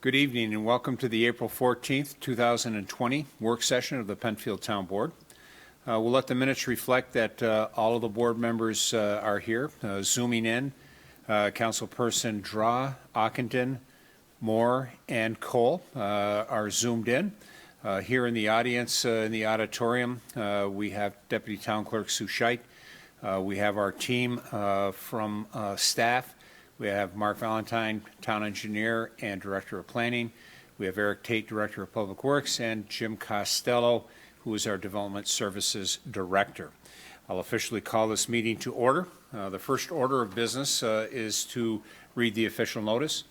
Good evening and welcome to the April 14th, 2020 work session of the Penfield Town Board. We'll let the minutes reflect that all of the board members are here. Zooming in, Councilperson Draw, Ockenden, Moore, and Cole are zoomed in. Here in the audience, in the auditorium, we have Deputy Town Clerk Sue Scheit. We have our team from staff. We have Mark Valentine, Town Engineer and Director of Planning. We have Eric Tate, Director of Public Works, and Jim Costello, who is our Development Services Director. I'll officially call this meeting to order. The first order of business is to read the official notice.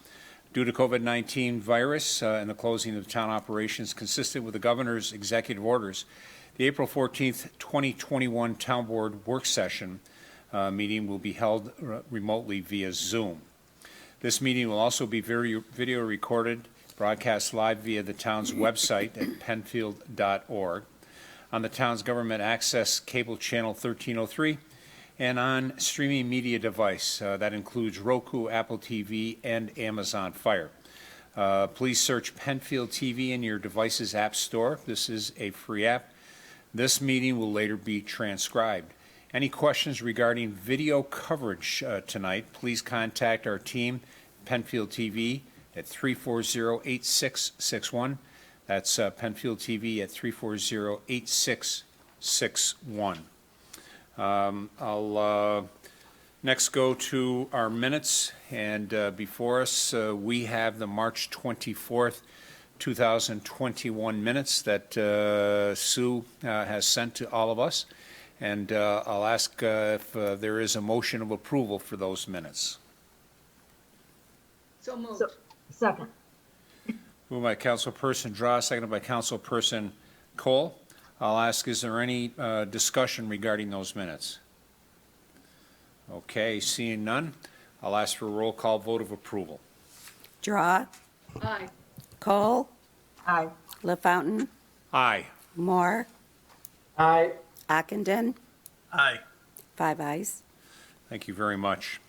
Due to COVID-19 virus and the closing of town operations consistent with the Governor's executive orders, the April 14th, 2021 Town Board work session meeting will be held remotely via Zoom. This meeting will also be video recorded, broadcast live via the town's website at penfield.org, on the town's government access cable channel 1303, and on streaming media device that includes Roku, Apple TV, and Amazon Fire. Please search Penfield TV in your device's app store. This is a free app. This meeting will later be transcribed. Any questions regarding video coverage tonight, please contact our team, Penfield TV, at 340-8661. That's Penfield TV at 340-8661. I'll next go to our minutes, and before us we have the March 24th, 2021 minutes that Sue has sent to all of us. And I'll ask if there is a motion of approval for those minutes. So moved. Second. Moved by Councilperson Draw, seconded by Councilperson Cole. I'll ask, is there any discussion regarding those minutes? Okay, seeing none, I'll ask for a roll call vote of approval. Draw. Aye. Cole. Aye. LaFountain. Aye. Moore. Aye. Ockenden. Aye. 5 ayes. Thank you very much.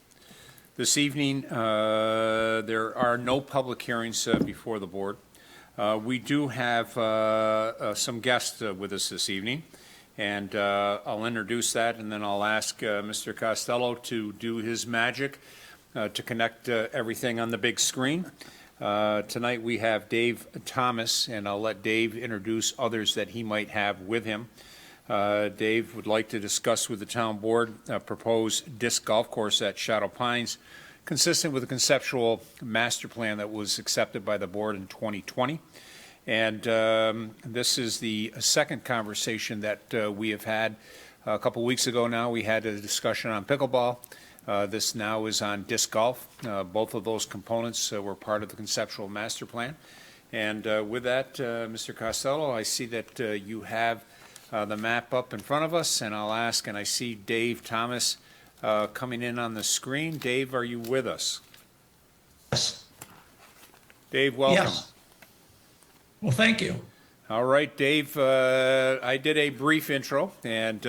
This evening, there are no public hearings before the board. We do have some guests with us this evening, and I'll introduce that, and then I'll ask Mr. Costello to do his magic to connect everything on the big screen. Tonight we have Dave Thomas, and I'll let Dave introduce others that he might have with him. Dave would like to discuss with the town board a proposed disc golf course at Shadow Pines, consistent with the conceptual master plan that was accepted by the board in 2020. And this is the second conversation that we have had. A couple weeks ago now, we had a discussion on pickleball. This now is on disc golf. Both of those components were part of the conceptual master plan. And with that, Mr. Costello, I see that you have the map up in front of us, and I'll ask, and I see Dave Thomas coming in on the screen. Dave, are you with us? Yes. Dave, welcome. Yes. Well, thank you. All right, Dave, I did a brief intro, and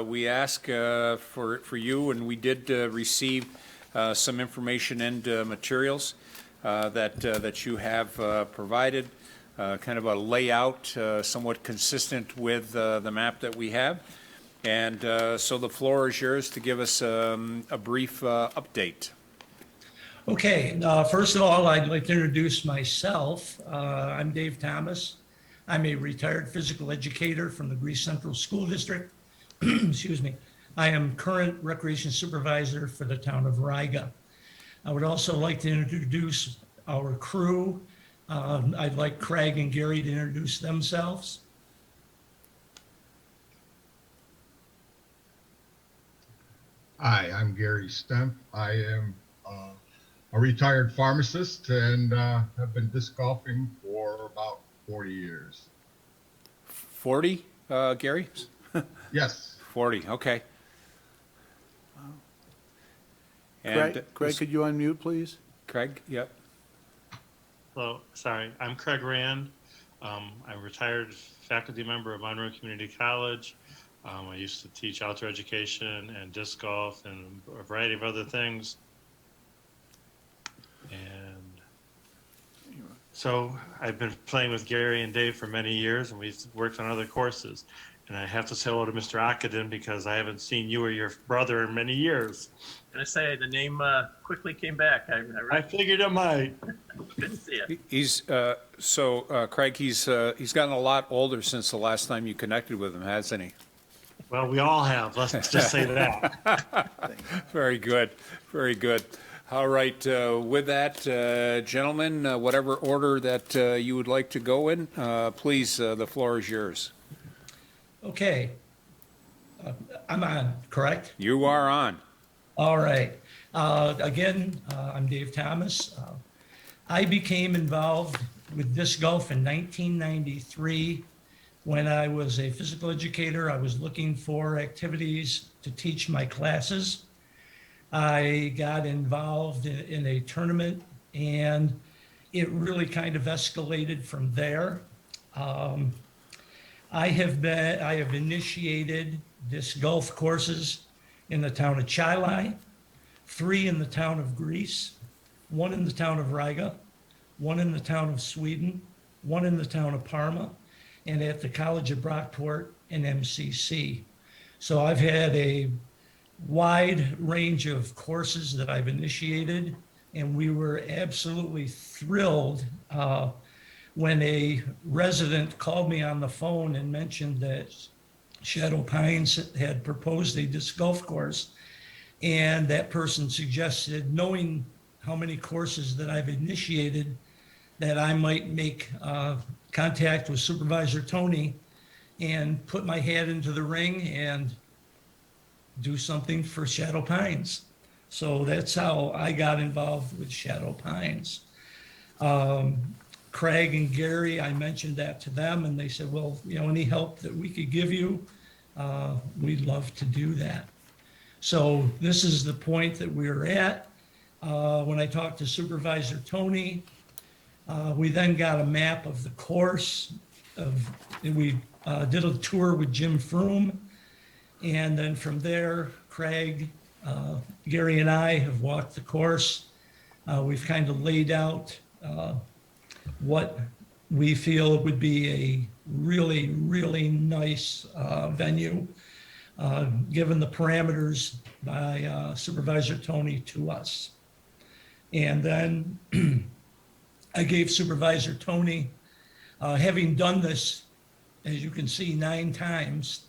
we asked for you, and we did receive some information and materials that you have provided. Kind of a layout somewhat consistent with the map that we have. And so the floor is yours to give us a brief update. Okay, first of all, I'd like to introduce myself. I'm Dave Thomas. I'm a retired physical educator from the Greece Central School District. Excuse me. I am current recreation supervisor for the town of Riga. I would also like to introduce our crew. I'd like Craig and Gary to introduce themselves. Hi, I'm Gary Stemp. I am a retired pharmacist and have been disc golfing for about 40 years. 40, Gary? Yes. 40, okay. And Craig, could you unmute, please? Craig, yep. Hello, sorry, I'm Craig Rand. I'm a retired faculty member of Monroe Community College. I used to teach outdoor education and disc golf and a variety of other things. And So I've been playing with Gary and Dave for many years, and we've worked on other courses. And I have to say hello to Mr. Akadin because I haven't seen you or your brother in many years. And I say the name quickly came back. I figured it might. Good to see you. He's, Craig, he's gotten a lot older since the last time you connected with him, hasn't he? Well, we all have. Let's just say that. Very good, very good. All right, with that, gentlemen, whatever order that you would like to go in, please, the floor is yours. Okay. I'm on, correct? You are on. All right. Again, I'm Dave Thomas. I became involved with disc golf in 1993 when I was a physical educator. I was looking for activities to teach my classes. I got involved in a tournament, and it really kind of escalated from there. I have initiated disc golf courses in the town of Chilai, 3 in the town of Greece, 1 in the town of Riga, 1 in the town of Sweden, 1 in the town of Parma, and at the College of Brockport and MCC. So I've had a wide range of courses that I've initiated, and we were absolutely thrilled when a resident called me on the phone and mentioned that Shadow Pines had proposed a disc golf course, and that person suggested, knowing how many courses that I've initiated, that I might make contact with Supervisor Tony and put my hat into the ring and do something for Shadow Pines. So that's how I got involved with Shadow Pines. Craig and Gary, I mentioned that to them, and they said, well, any help that we could give you, we'd love to do that. So this is the point that we're at. When I talked to Supervisor Tony, we then got a map of the course. We did a tour with Jim Froome, and then from there, Craig, Gary, and I have walked the course. We've kind of laid out what we feel would be a really, really nice venue, given the parameters by Supervisor Tony to us. And then I gave Supervisor Tony, having done this, as you can see, 9 times,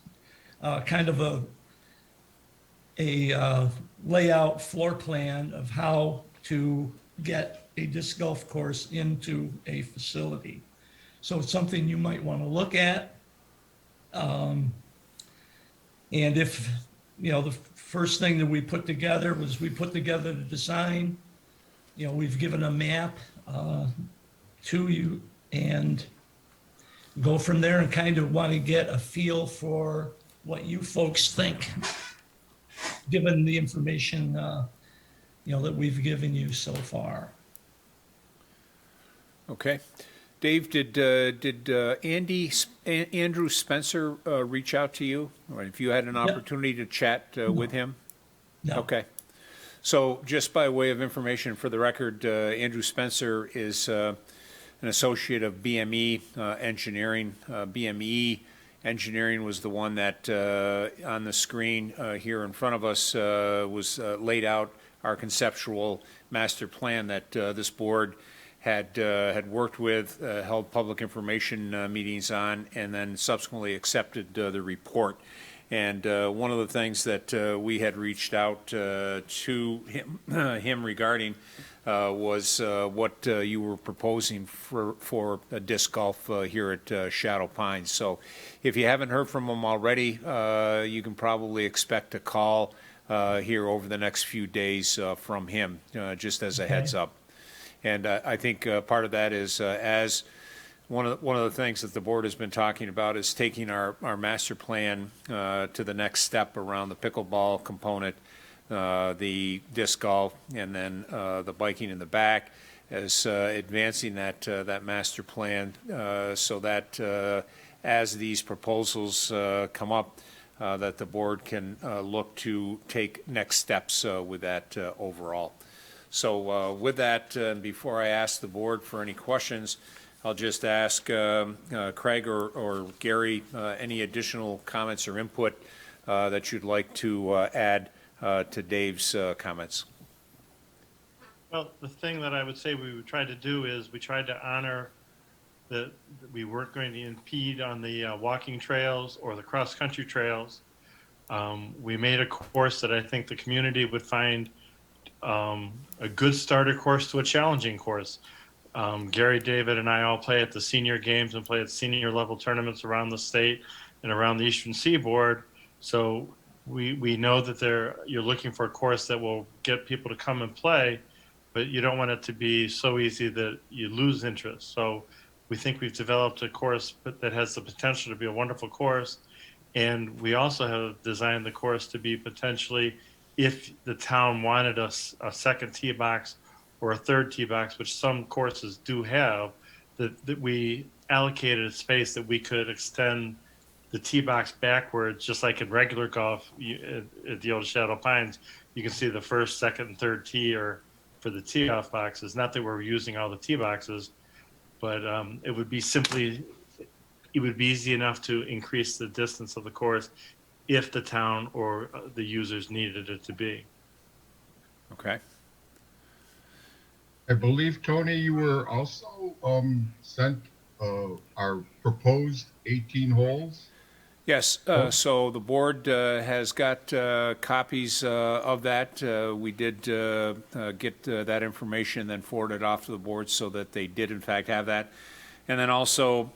kind of a layout floor plan of how to get a disc golf course into a facility. So it's something you might want to look at. And if, the first thing that we put together was we put together the design, we've given a map to you and go from there and kind of want to get a feel for what you folks think, given the information, that we've given you so far. Okay. Dave, did Andrew Spencer reach out to you? Or if you had an opportunity to chat with him? No. Okay. So just by way of information for the record, Andrew Spencer is an associate of BME Engineering. BME Engineering was the one that on the screen here in front of us was laid out our conceptual master plan that this board had worked with, held public information meetings on, and then subsequently accepted the report. And one of the things that we had reached out to him regarding was what you were proposing for disc golf here at Shadow Pines. So if you haven't heard from him already, you can probably expect a call here over the next few days from him, just as a heads up. And I think part of that is as one of the things that the board has been talking about is taking our master plan to the next step around the pickleball component, the disc golf, and then the biking in the back, as advancing that master plan so that as these proposals come up, that the board can look to take next steps with that overall. So with that, before I ask the board for any questions, I'll just ask Craig or Gary any additional comments or input that you'd like to add to Dave's comments. Well, the thing that I would say we would try to do is we tried to honor that we weren't going to impede on the walking trails or the cross-country trails. We made a course that I think the community would find a good starter course to a challenging course. Gary, David, and I all play at the senior games and play at senior level tournaments around the state and around the Eastern Seaboard. So we know that you're looking for a course that will get people to come and play, but you don't want it to be so easy that you lose interest. So we think we've developed a course that has the potential to be a wonderful course. And we also have designed the course to be potentially, if the town wanted a second tee box or a third tee box, which some courses do have, that we allocated a space that we could extend the tee box backwards, just like in regular golf at the old Shadow Pines. You can see the first, second, and third tee or for the tee off boxes. Not that we're using all the tee boxes, but it would be easy enough to increase the distance of the course if the town or the users needed it to be. Okay. I believe, Tony, you were also sent our proposed 18 holes. Yes, so the board has got copies of that. We did get that information, then forwarded off to the board so that they did in fact have that. And then also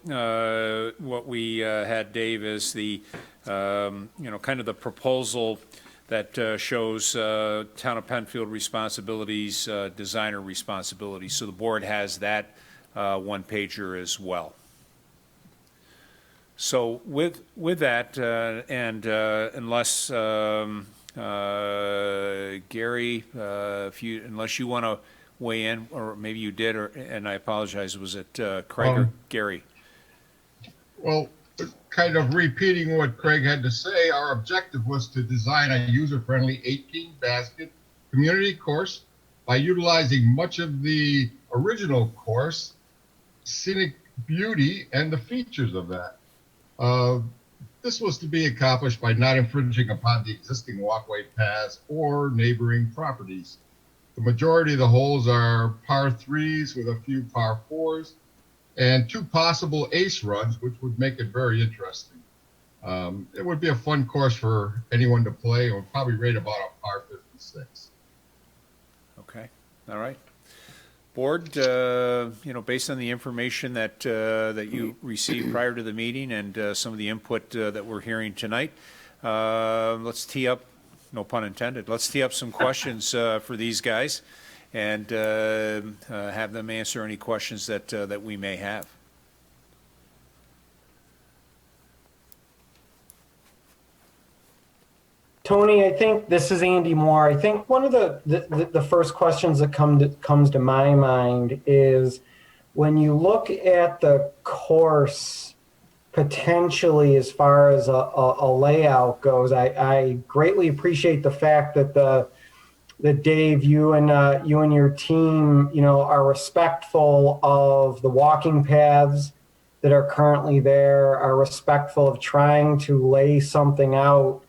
what we had, Dave, is the, kind of the proposal that shows Town of Penfield responsibilities, designer responsibilities. So the board has that one-pager as well. So with that, and unless Gary, unless you want to weigh in, or maybe you did, and I apologize, was it Craig or Gary? Well, kind of repeating what Craig had to say, our objective was to design a user-friendly 18-basket community course by utilizing much of the original course, scenic beauty, and the features of that. This was to be accomplished by not infringing upon the existing walkway paths or neighboring properties. The majority of the holes are par 3s with a few par 4s and 2 possible ace runs, which would make it very interesting. It would be a fun course for anyone to play. It would probably rate about a par 56. Okay, all right. Board, based on the information that you received prior to the meeting and some of the input that we're hearing tonight, let's tee up, no pun intended, let's tee up some questions for these guys and have them answer any questions that we may have. Tony, I think this is Andy Moore. I think one of the first questions that comes to my mind is when you look at the course potentially as far as a layout goes, I greatly appreciate the fact that Dave, you and your team, are respectful of the walking paths that are currently there, are respectful of trying to lay something out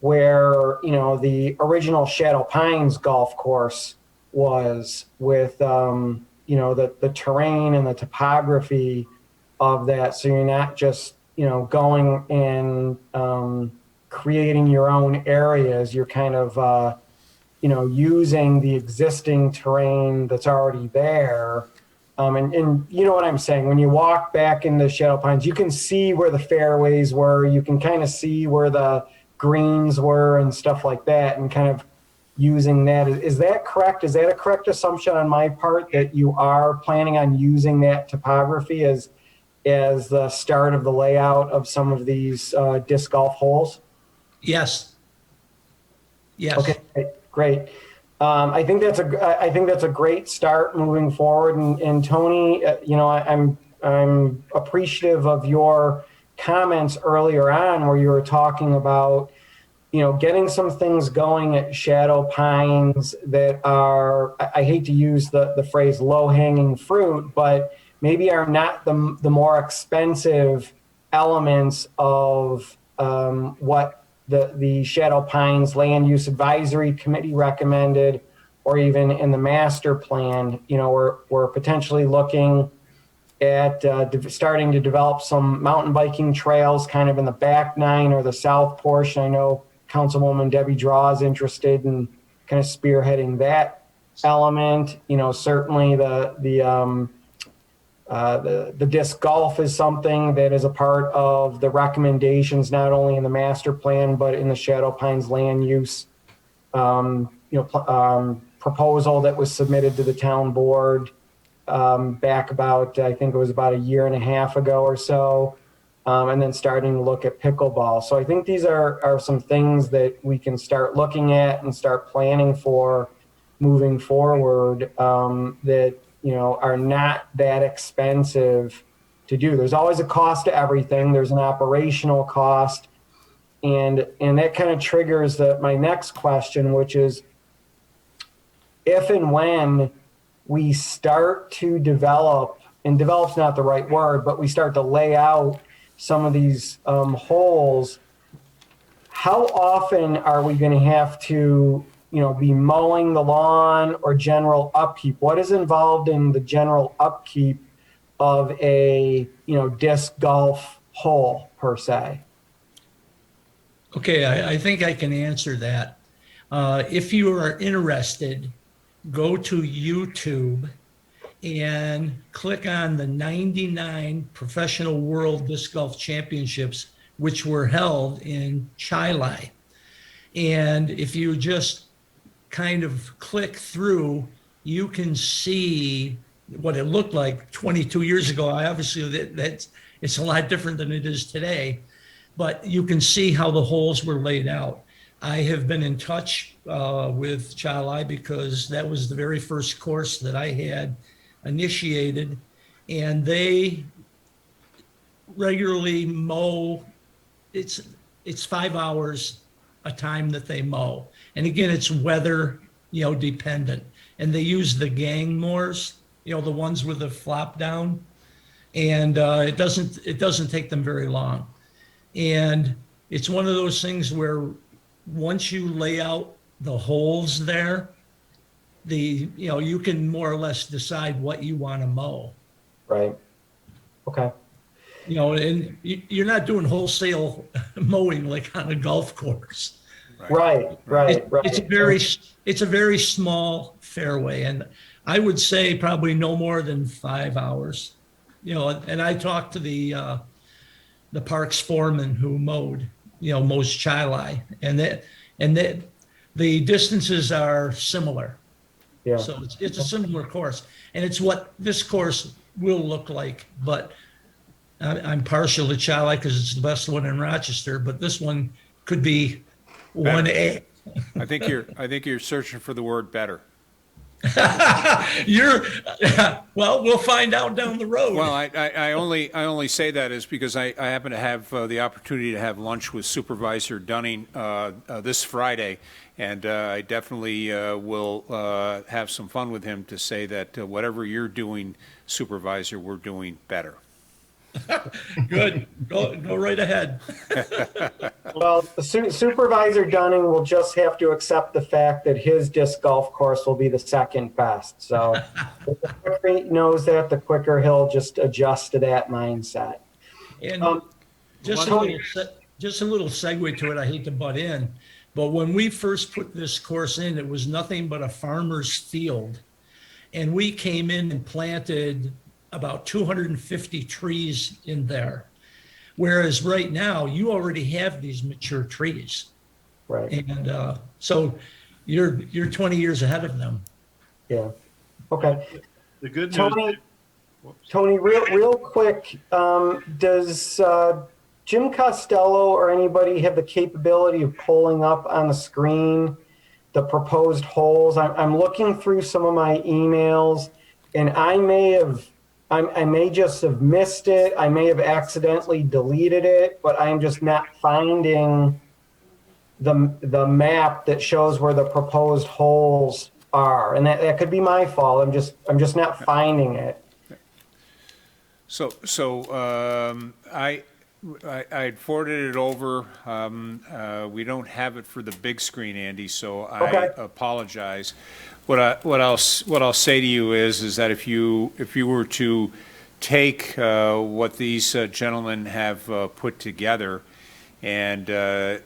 where, the original Shadow Pines golf course was with, the terrain and the topography of that. So you're not just, going and creating your own areas. You're kind of, using the existing terrain that's already there. And you know what I'm saying? When you walk back into Shadow Pines, you can see where the fairways were. You can kind of see where the greens were and stuff like that, and kind of using that. Is that correct? Is that a correct assumption on my part that you are planning on using that topography as the start of the layout of some of these disc golf holes? Yes. Yes. Okay, great. I think that's a great start moving forward. And Tony, I'm appreciative of your comments earlier on where you were talking about, getting some things going at Shadow Pines that are, I hate to use the phrase low hanging fruit, but maybe are not the more expensive elements of what the Shadow Pines Land Use Advisory Committee recommended, or even in the master plan. We're potentially looking at starting to develop some mountain biking trails kind of in the back nine or the south portion. I know Councilwoman Debbie Draw is interested in kind of spearheading that element. Certainly the disc golf is something that is a part of the recommendations, not only in the master plan, but in the Shadow Pines land use proposal that was submitted to the town board back about, I think it was about a year and a half ago or so, and then starting to look at pickleball. So I think these are some things that we can start looking at and start planning for moving forward that are not that expensive to do. There's always a cost to everything. There's an operational cost, and that kind of triggers my next question, which is, if and when we start to develop, and develop's not the right word, but we start to lay out some of these holes, how often are we going to have to, be mowing the lawn or general upkeep? What is involved in the general upkeep of a, disc golf hole per se? Okay, I think I can answer that. If you are interested, go to YouTube and click on the 99 Professional World Disc Golf Championships, which were held in Chile. And if you just kind of click through, you can see what it looked like 22 years ago. Obviously, it's a lot different than it is today, but you can see how the holes were laid out. I have been in touch with Chile because that was the very first course that I had initiated, and they regularly mow. It's 5 hours a time that they mow, and again, it's weather dependent. And they use the gang mowers, the ones with the flop down, and it doesn't take them very long. And it's one of those things where once you lay out the holes there, you can more or less decide what you want to mow. Right. Okay. And you're not doing wholesale mowing like on a golf course. Right. It's a very small fairway, and I would say probably no more than 5 hours. And I talked to the parks foreman who mows Chile, and the distances are similar. Yeah. So it's a similar course, and it's what this course will look like. But I'm partial to Chile because it's the best one in Rochester, but this one could be 1A. I think you're searching for the word better. Well, we'll find out down the road. Well, I only say that is because I happen to have the opportunity to have lunch with Supervisor Dunning this Friday, and I definitely will have some fun with him to say that whatever you're doing, Supervisor, we're doing better. Good. Go right ahead. Well, Supervisor Dunning will just have to accept the fact that his disc golf course will be the second best. So the quicker he knows that, the quicker he'll just adjust to that mindset. And just a little segue to it. I hate to butt in, but when we first put this course in, it was nothing but a farmer's field. And we came in and planted about 250 trees in there. Whereas right now, you already have these mature trees. Right. And so you're 20 years ahead of them. Yeah. Okay. The good news. Tony, real quick, does Jim Costello or anybody have the capability of pulling up on the screen the proposed holes? I'm looking through some of my emails, and I may just have missed it. I may have accidentally deleted it, but I'm just not finding the map that shows where the proposed holes are, and that could be my fault. I'm just not finding it. I forwarded it over. We don't have it for the big screen, Andy, so Okay. I apologize. What I'll say to you is that if you were to take what these gentlemen have put together and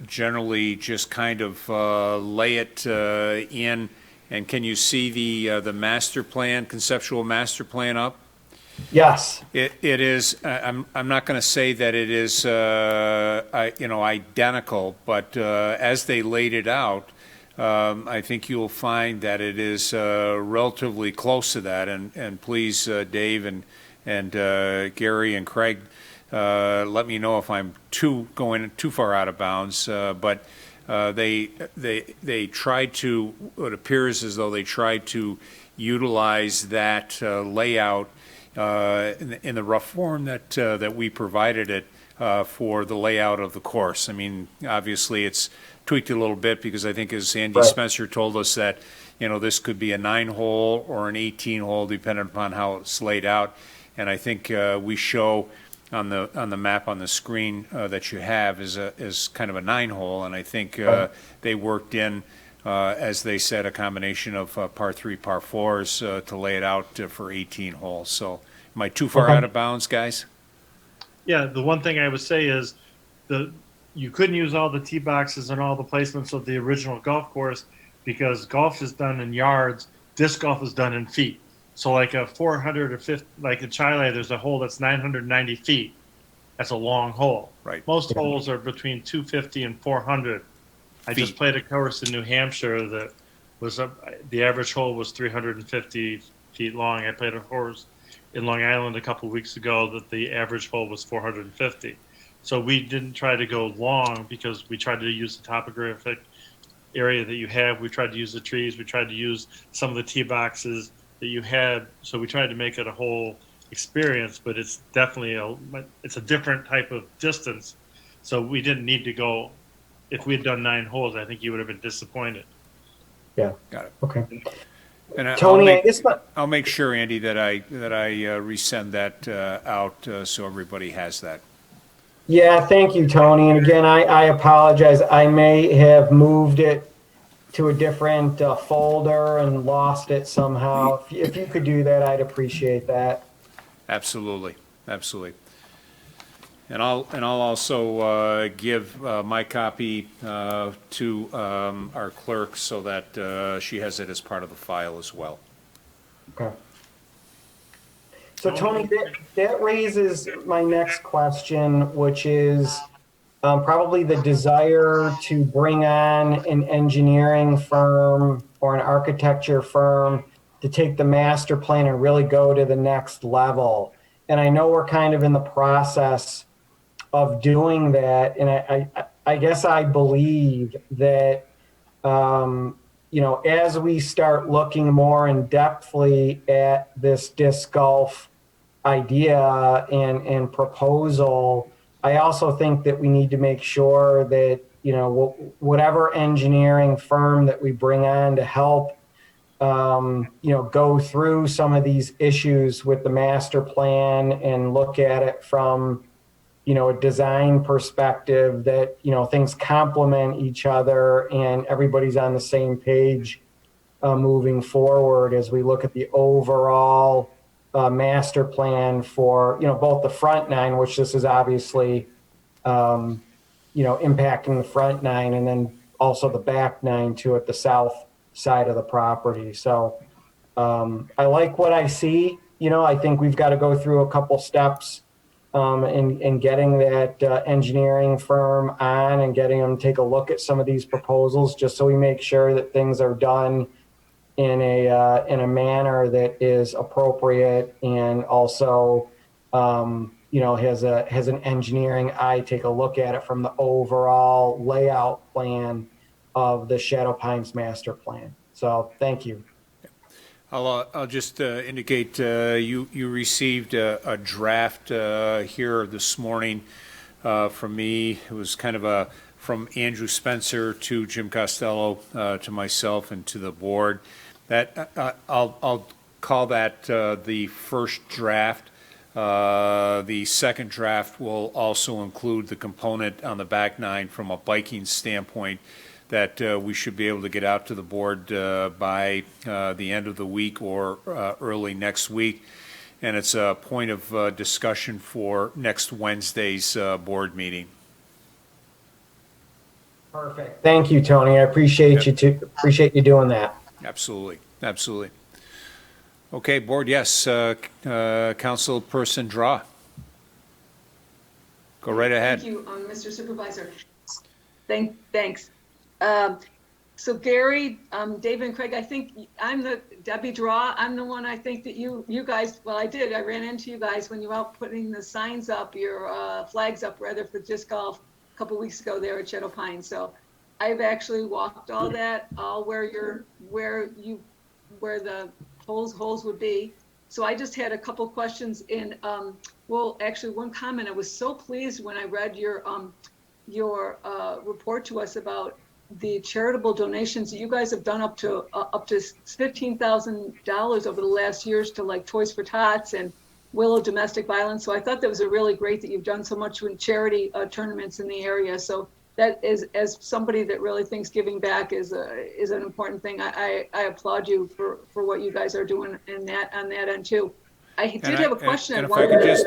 generally just kind of lay it in, and can you see the master plan, conceptual master plan up? Yes. It is, I'm not going to say that it is, identical, but as they laid it out, I think you'll find that it is relatively close to that. And please, Dave and Gary and Craig, let me know if I'm going too far out of bounds. But they tried to, it appears as though they tried to utilize that layout in the rough form that we provided it for the layout of the course. I mean, obviously, it's tweaked a little bit because I think, as Andy Right. Spencer told us, that this could be a 9-hole or an 18-hole, depending upon how it's laid out. And I think we show on the map on the screen that you have is kind of a 9-hole, and I think they worked in. As they said, a combination of par 3, par 4s to lay it out for 18 holes. So am I too far Okay. out of bounds, guys? Yeah, the one thing I would say is you couldn't use all the tee boxes and all the placements of the original golf course because golf is done in yards, disc golf is done in feet. So like a 450, like in Chile, there's a hole that's 990 feet. That's a long hole. Right. Most holes are between 250 and 400. I just Feet. played a course in New Hampshire that was the average hole was 350 feet long. I played a course in Long Island a couple of weeks ago that the average hole was 450. So we didn't try to go long because we tried to use the topographic area that you have. We tried to use the trees. We tried to use some of the tee boxes that you had. So we tried to make it a whole experience, but it's definitely it's a different type of distance. So we didn't need to go. If we had done 9 holes, I think you would have been disappointed. Yeah. Got it. Okay. And Tony, I guess I'll make sure, Andy, that I resend that out so everybody has that. Yeah, thank you, Tony. And again, I apologize. I may have moved it to a different folder and lost it somehow. If you could do that, I'd appreciate that. Absolutely, absolutely. And I'll also give my copy to our clerk so that she has it as part of the file as well. Okay. So Tony, that raises my next question, which is probably the desire to bring on an engineering firm or an architecture firm to take the master plan and really go to the next level. And I know we're kind of in the process of doing that. And I guess I believe that, as we start looking more in depthly at this disc golf idea and proposal, I also think that we need to make sure that, whatever engineering firm that we bring on to help, go through some of these issues with the master plan and look at it from, a design perspective, that, things complement each other and everybody's on the same page moving forward as we look at the overall master plan for, both the front 9, which this is obviously, impacting the front 9, and then also the back 9 too at the south side of the property. So I like what I see. I think we've got to go through a couple steps in getting that engineering firm on and getting them to take a look at some of these proposals, just so we make sure that things are done in a manner that is appropriate and also has an engineering eye take a look at it from the overall layout plan of the Shadow Pines master plan. So thank you. I'll just indicate you received a draft here this morning from me. It was kind of a from Andrew Spencer to Jim Costello, to myself and to the board. That, I'll call that the first draft. The second draft will also include the component on the back nine from a biking standpoint that we should be able to get out to the board by the end of the week or early next week. And it's a point of discussion for next Wednesday's board meeting. Perfect. Thank you, Tony. I appreciate appreciate you doing that. Absolutely, absolutely. Okay, board, yes, Councilperson Draw. Go right ahead. Thank you, Mr. Supervisor. Thanks. So Gary, David and Craig, I think I'm the Debbie Draw. I'm the one I think that you guys, well, I ran into you guys when you were out putting the signs up, your flags up rather for disc golf a couple weeks ago there at Shadow Pine. So I've actually walked all that, all where the holes would be. So I just had a couple questions in, well, actually one comment. I was so pleased when I read your report to us about the charitable donations that you guys have done up to $15,000 over the last years to like Toys for Tots and Willow Domestic Violence. So I thought that was a really great that you've done so much with charity tournaments in the area. So that is, as somebody that really thinks giving back is an important thing. I applaud you for what you guys are doing on that end too. I did have a question. And if I could just,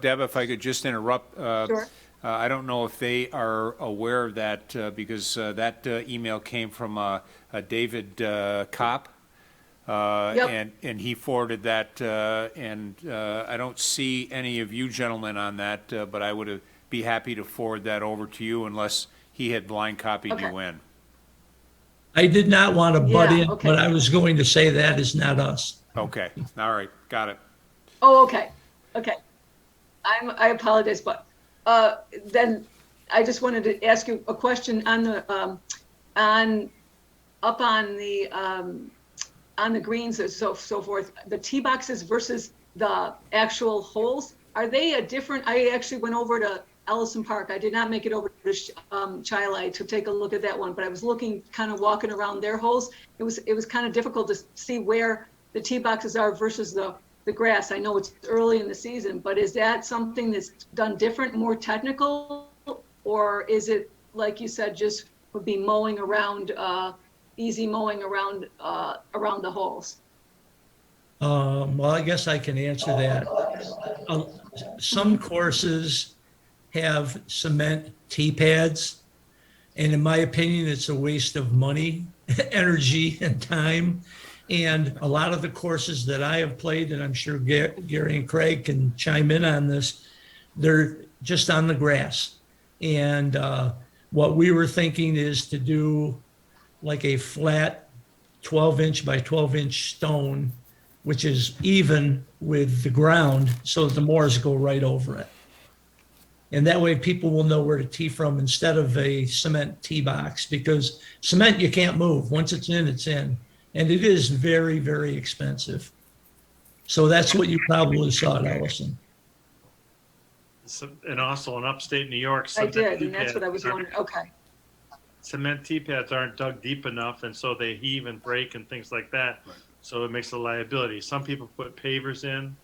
Deb, if I could just interrupt. Sure. I don't know if they are aware of that because that email came from David Kopp. Yep. And he forwarded that, and I don't see any of you gentlemen on that, but I would be happy to forward that over to you unless he had blind copied you in. I did not want to butt in, okay. but I was going to say that is not us. Okay, all right, got it. Oh, okay. I apologize, but then I just wanted to ask you a question on the on the greens and so forth. The tee boxes versus the actual holes, are they a different? I actually went over to Ellison Park. I did not make it over to Chile to take a look at that one, but I was looking, kind of walking around their holes. It was kind of difficult to see where the tee boxes are versus the grass. I know it's early in the season, but is that something that's done different, more technical, or is it, like you said, just would be mowing around, easy mowing around the holes? Well, I guess I can answer that. Some courses have cement tee pads, and in my opinion, it's a waste of money, energy, and time. And a lot of the courses that I have played, and I'm sure Gary and Craig can chime in on this, they're just on the grass. And what we were thinking is to do like a flat 12-inch by 12-inch stone, which is even with the ground, so that the moors go right over it. And that way people will know where to tee from instead of a cement tee box, because cement you can't move. Once it's in, it's in. And it is very, very expensive. So that's what you probably saw, Allison. And also in upstate New York. I did, and that's what I was wondering. Okay. Cement tee pads aren't dug deep enough, and so they heave and break and things like that. Right. So it makes a liability. Some people put pavers in.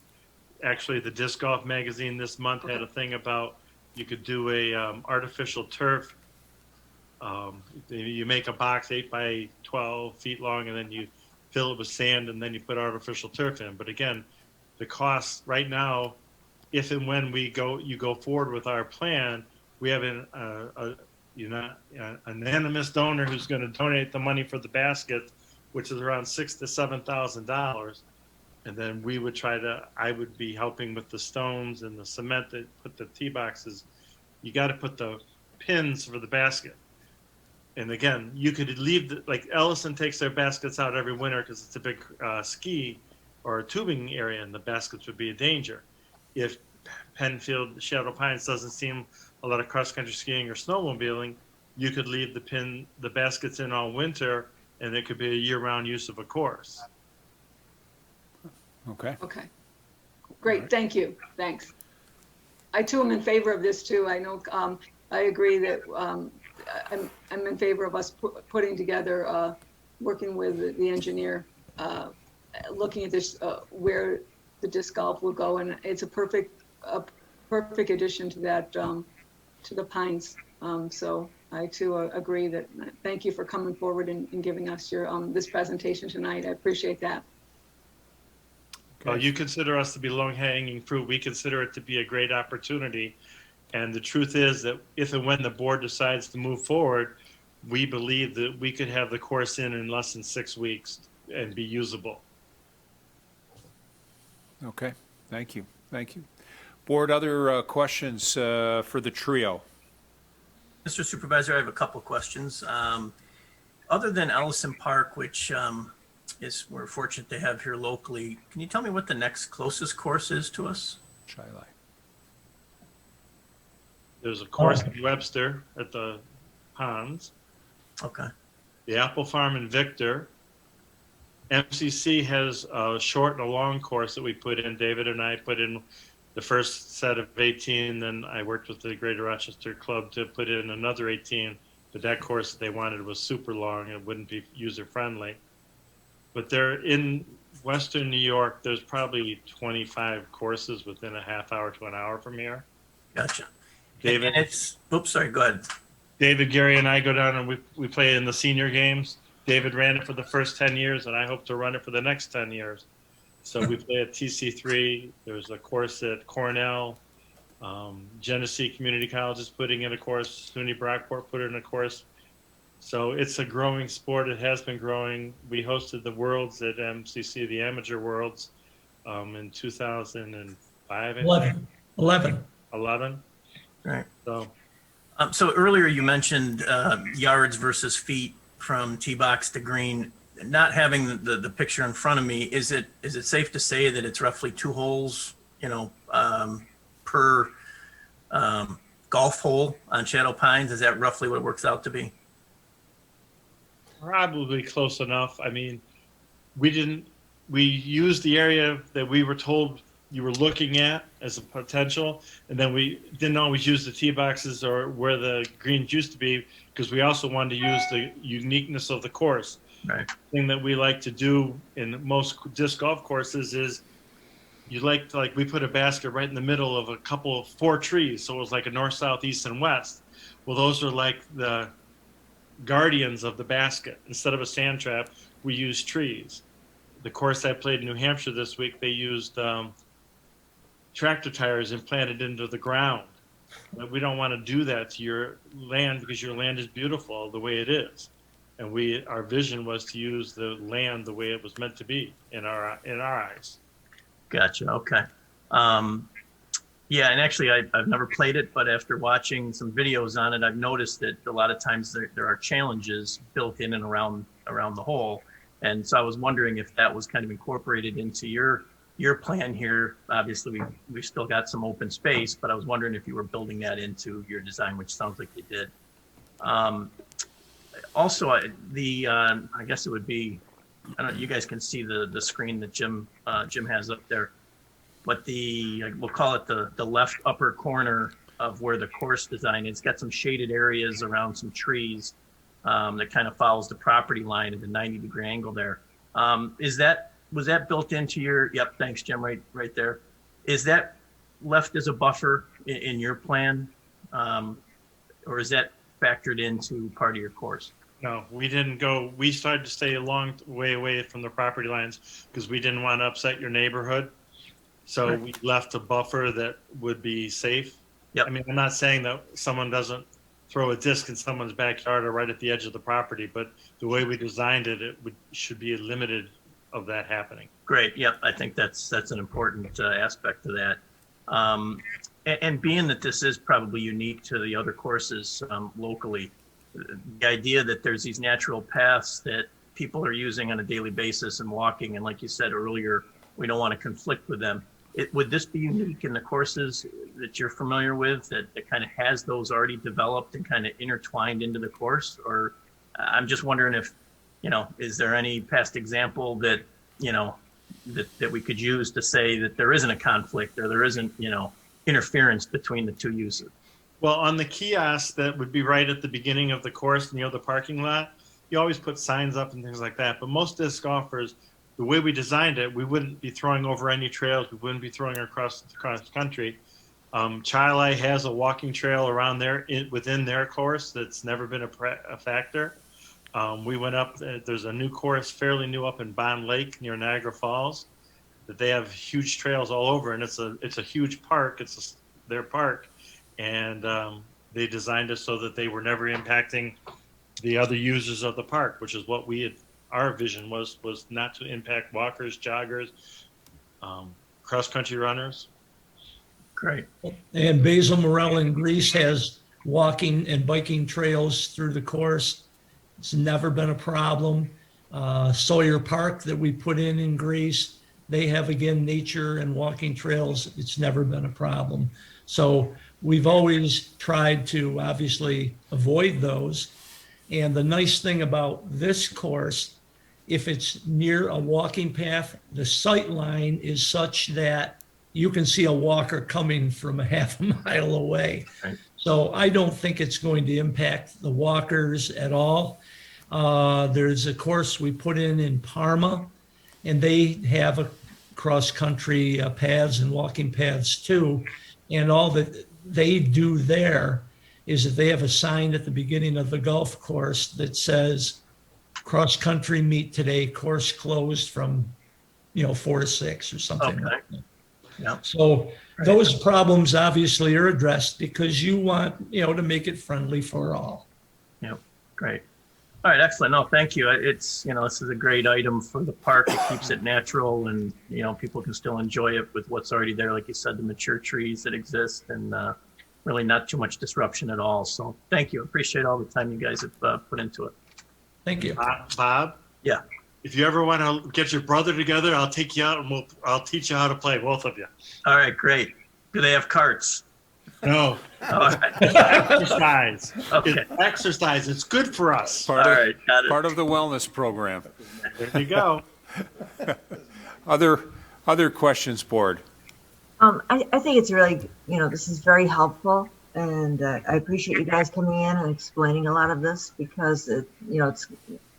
Actually, the Disc Golf magazine this month had a thing about you could do a artificial turf. You make a box 8 by 12 feet long, and then you fill it with sand, and then you put artificial turf in. But again, the cost right now, if and when you go forward with our plan, we have an anonymous donor who's going to donate the money for the basket, which is around $6,000 to $7,000, and then I would be helping with the stones and the cement that put the tee boxes. You got to put the pins for the basket. And again, you could leave, like Ellison takes their baskets out every winter because it's a big ski or a tubing area, and the baskets would be a danger. If Penfield, Shadow Pines doesn't seem a lot of cross-country skiing or snowmobiling, you could leave the baskets in all winter, and it could be a year-round use of a course. Okay. Okay. Great. Right. Thank you. Thanks. I too am in favor of this too. I know I agree that I'm in favor of us putting together, working with the engineer, looking at this, where the disc golf will go, and it's a perfect addition to that, to the Pines. So I too agree that, thank you for coming forward and giving us your, this presentation tonight. I appreciate that. Well, you consider us to be low-hanging fruit. We consider it to be a great opportunity. And the truth is that if and when the board decides to move forward, we believe that we could have the course in less than 6 weeks and be usable. Okay, thank you, thank you. Board, other questions for the trio? Mr. Supervisor, I have a couple of questions. Other than Ellison Park, which we're fortunate to have here locally, can you tell me what the next closest course is to us? Chili. There's a course in Webster at the ponds, Okay. the Apple Farm in Victor. MCC has a short and a long course that we put in. David and I put in the first set of 18, then I worked with the Greater Rochester Club to put in another 18, but that course they wanted was super long and wouldn't be user-friendly. But they're in Western New York, there's probably 25 courses within a half hour to an hour from here. Gotcha. David, And oops, sorry, go ahead. David, Gary, and I go down and we play in the senior games. David ran it for the first 10 years, and I hope to run it for the next 10 years. So we play at TC3. There's a course at Cornell. Genesee Community College is putting in a course. SUNY Brockport put in a course. So it's a growing sport. It has been growing. We hosted the Worlds at MCC, the Amateur Worlds, in 2005. 11. Right. So So earlier you mentioned yards versus feet from tee box to green. Not having the picture in front of me, is it safe to say that it's roughly 2 holes, per golf hole on Shadow Pines? Is that roughly what it works out to be? probably close enough. I mean, we used the area that we were told you were looking at as a potential, and then we didn't always use the tee boxes or where the greens used to be, because we also wanted to use the uniqueness of the course. Right. The thing that we like to do in most disc golf courses is we put a basket right in the middle of 4 trees, so it was like a north, south, east, and west. Well, those are like the guardians of the basket. Instead of a sand trap, we use trees. The course I played in New Hampshire this week, they used tractor tires implanted into the ground. But we don't want to do that to your land, because your land is beautiful the way it is. And our vision was to use the land the way it was meant to be in our eyes. Gotcha. Okay. Yeah, and actually, I've never played it, but after watching some videos on it, I've noticed that a lot of times there are challenges built in and around the hole. And so I was wondering if that was kind of incorporated into your plan here. Obviously, we've still got some open space, but I was wondering if you were building that into your design, which sounds like you did. Also, I guess it would be, I don't know, you guys can see the screen that Jim has up there, but we'll call it the left upper corner of where the course design is. It's got some shaded areas around some trees that kind of follows the property line at the 90-degree angle there. Was that built into your? Yep, thanks, Jim. Right there. Is that left as a buffer in your plan, or is that factored into part of your course? No, we didn't go. We started to stay a long way away from the property lines because we didn't want to upset your neighborhood. So Right. we left a buffer that would be safe. Yep. I mean, I'm not saying that someone doesn't throw a disc in someone's backyard or right at the edge of the property, but the way we designed it, should be limited of that happening. Great. Yep. I think that's an important aspect to that. And being that this is probably unique to the other courses locally, the idea that there's these natural paths that people are using on a daily basis and walking, and like you said earlier, we don't want to conflict with them. Would this be unique in the courses that you're familiar with, that kind of has those already developed and kind of intertwined into the course? Or I'm just wondering if, is there any past example that, that we could use to say that there isn't a conflict or there isn't, interference between the two uses? Well, on the kiosk that would be right at the beginning of the course near the parking lot, you always put signs up and things like that. But most disc golfers, the way we designed it, we wouldn't be throwing over any trails. We wouldn't be throwing across the country. Chili has a walking trail around there within their course that's never been a factor. We went up, there's a new course, fairly new up in Bond Lake near Niagara Falls, that they have huge trails all over, and it's a huge park. It's their park. And they designed it so that they were never impacting the other users of the park, which is what our vision was not to impact walkers, joggers, cross-country runners. Great. And Basil Morel in Greece has walking and biking trails through the course. It's never been a problem. Sawyer Park that we put in Greece, they have, again, nature and walking trails. It's never been a problem. So we've always tried to obviously avoid those. And the nice thing about this course, if it's near a walking path, the sight line is such that you can see a walker coming from a half a mile away. Right. So I don't think it's going to impact the walkers at all. There's a course we put in Parma, and they have a cross-country paths and walking paths too. And all that they do there is that they have a sign at the beginning of the golf course that says, cross-country meet today, course closed from, 4 to 6 or something Okay. like that. Yeah. So those problems obviously are addressed because you want, to make it friendly for all. Yep. Great. All right. Excellent. No, thank you. It's, this is a great item for the park. It keeps it natural and, people can still enjoy it with what's already there. Like you said, the mature trees that exist and really not too much disruption at all. So thank you. Appreciate all the time you guys have put into it. Thank you. Bob? Yeah. If you ever want to get your brother together, I'll take you out and I'll teach you how to play, both of you. All right. Great. Do they have carts? No. All right. Exercise. Okay. It's exercise. It's good for us. All right. Got it. Part of the wellness program. There you go. Other questions, board? I think it's really, this is very helpful, and I appreciate you guys coming in and explaining a lot of this because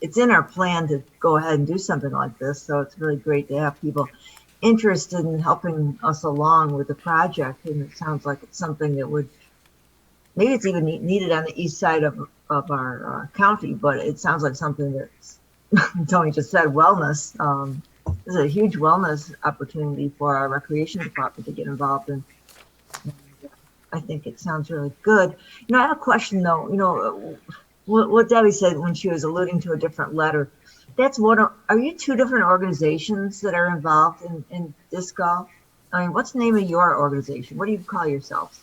it's in our plan to go ahead and do something like this. So it's really great to have people interested in helping us along with the project, and it sounds like it's something that would maybe it's even needed on the east side of our county, but it sounds like something that's Tony just said wellness. This is a huge wellness opportunity for our recreation department to get involved in. I think it sounds really good. I have a question though. What Debbie said when she was alluding to a different letter, that's are you two different organizations that are involved in disc golf? I mean, what's the name of your organization? What do you call yourselves?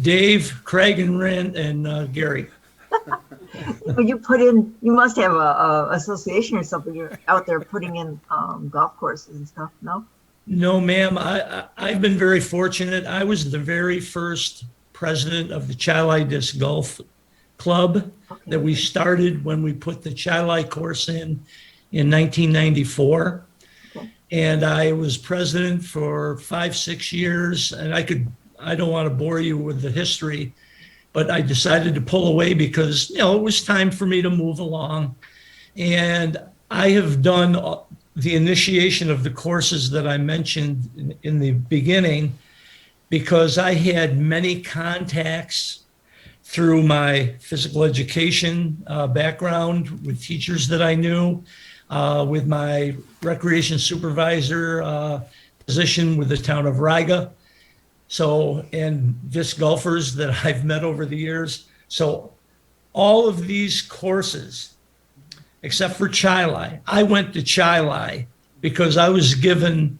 Dave, Craig, and Rand, and Gary. You must have a association or something. You're out there putting in golf courses and stuff, no? No, ma'am. I've been very fortunate. I was the very first president of the Chili Disc Golf Club that we started when we put the Chili course in 1994. Okay. And I was president for 5-6 years. And I don't want to bore you with the history, but I decided to pull away because, it was time for me to move along. And I have done the initiation of the courses that I mentioned in the beginning because I had many contacts through my physical education background with teachers that I knew, with my recreation supervisor position with the town of Riga. So, and disc golfers that I've met over the years. So all of these courses, except for Chili, I went to Chili because I was given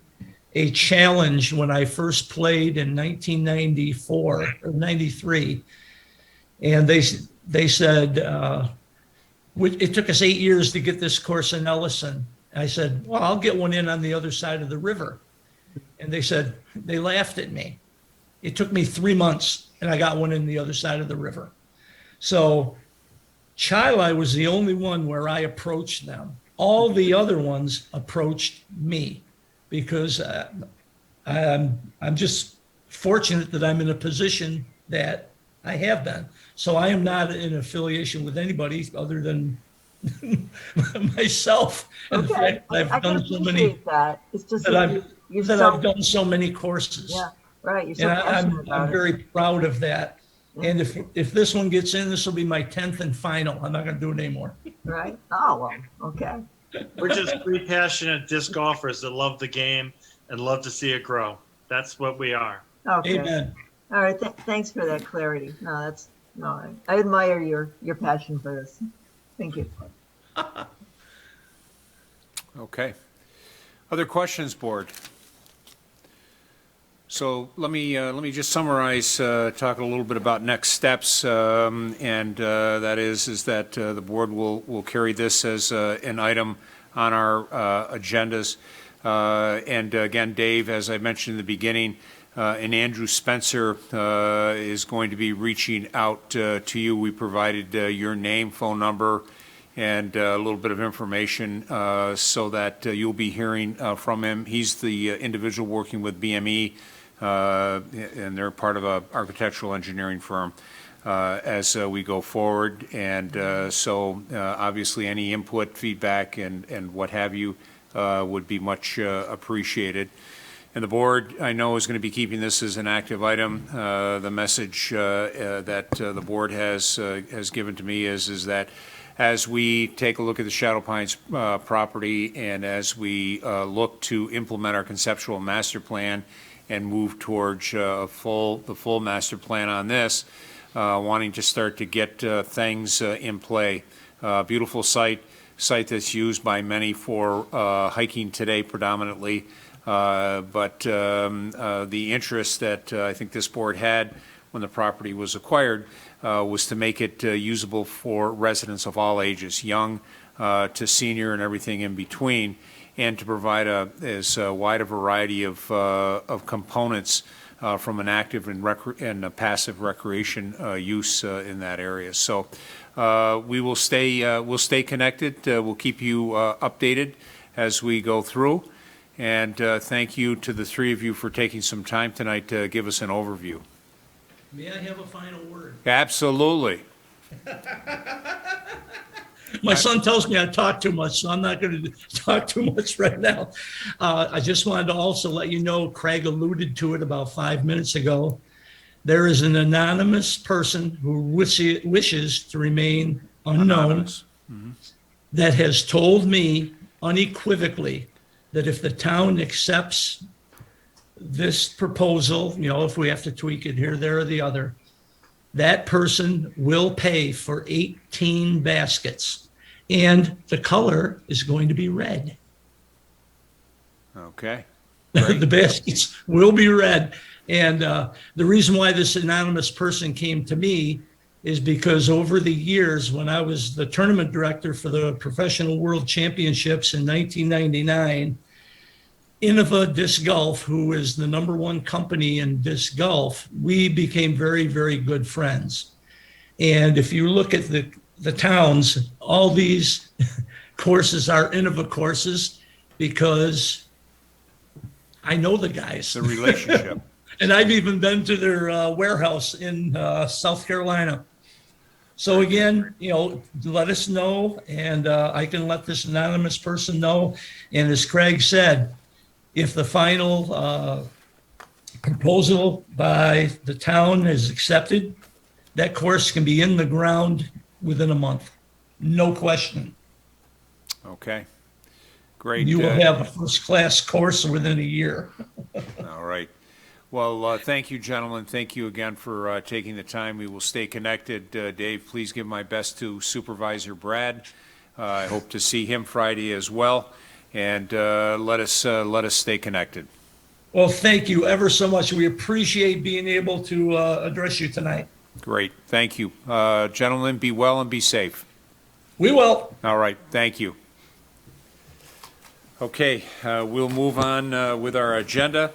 a challenge when I first played in 1994 or 93. And they said, it took us 8 years to get this course in Ellison. I said, well, I'll get one in on the other side of the river. And they laughed at me. It took me 3 months and I got one in the other side of the river. So Chili was the only one where I approached them. All the other ones approached me because I'm just fortunate that I'm in a position that I have been. So I am not in affiliation with anybody other than myself. And the Okay, fact that I I've can done so many, appreciate that. It's just that that I've, you're that so, I've done so many courses. yeah, right, you're so And passionate I'm about it. very proud of that. Yeah. And if this one gets in, this will be my 10th and final. I'm not going to do it anymore. Right? Oh, well, okay. We're just three passionate disc golfers that love the game and love to see it grow. That's what we are. Okay. Amen. All right. Thanks for that clarity. No, I admire your passion for this. Thank you. Okay. Other questions, board? So let me just summarize, talk a little bit about next steps, and that is that the board will carry this as an item on our agendas. And again, Dave, as I mentioned in the beginning, and Andrew Spencer is going to be reaching out to you. We provided your name, phone number, and a little bit of information so that you'll be hearing from him. He's the individual working with BME, and they're part of an architectural engineering firm as we go forward. And so obviously any input, feedback, and what have you would be much appreciated. And the board, I know, is going to be keeping this as an active item. The message that the board has given to me is that as we take a look at the Shadow Pines property and as we look to implement our conceptual master plan and move towards the full master plan on this, wanting to start to get things in play. Beautiful site that's used by many for hiking today predominantly. But the interest that I think this board had when the property was acquired was to make it usable for residents of all ages, young to senior and everything in between, and to provide as wide a variety of components from an active and a passive recreation use in that area. So we'll stay connected. We'll keep you updated as we go through. And thank you to the three of you for taking some time tonight to give us an overview. May I have a final word? Absolutely. My son tells me I talk too much, so I'm not going to talk too much right now. I just wanted to also let you know, Craig alluded to it about 5 minutes ago. There is an anonymous person who wishes to remain unknown that has told me unequivocally that if the town accepts this proposal, if we have to tweak it here, there, or the other, that person will pay for 18 baskets. And the color is going to be red. Okay. The baskets will be red. And the reason why this anonymous person came to me is because over the years, when I was the tournament director for the Professional World Championships in 1999, Innova Disc Golf, who is the #1 company in disc golf, we became very, very good friends. And if you look at the towns, all these courses are Innova courses because I know the guys. The relationship. And I've even been to their warehouse in South Carolina. So again, let us know, and I can let this anonymous person know. And as Craig said, if the final proposal by the town is accepted, that course can be in the ground within a month. No question. Okay. Great. You will have a first-class course within a year. All right. Well, thank you, gentlemen. Thank you again for taking the time. We will stay connected. Dave, please give my best to Supervisor Brad. I hope to see him Friday as well. And let us stay connected. Well, thank you ever so much. We appreciate being able to address you tonight. Great. Thank you. Gentlemen, be well and be safe. We will. All right. Thank you. Okay. We'll move on with our agenda.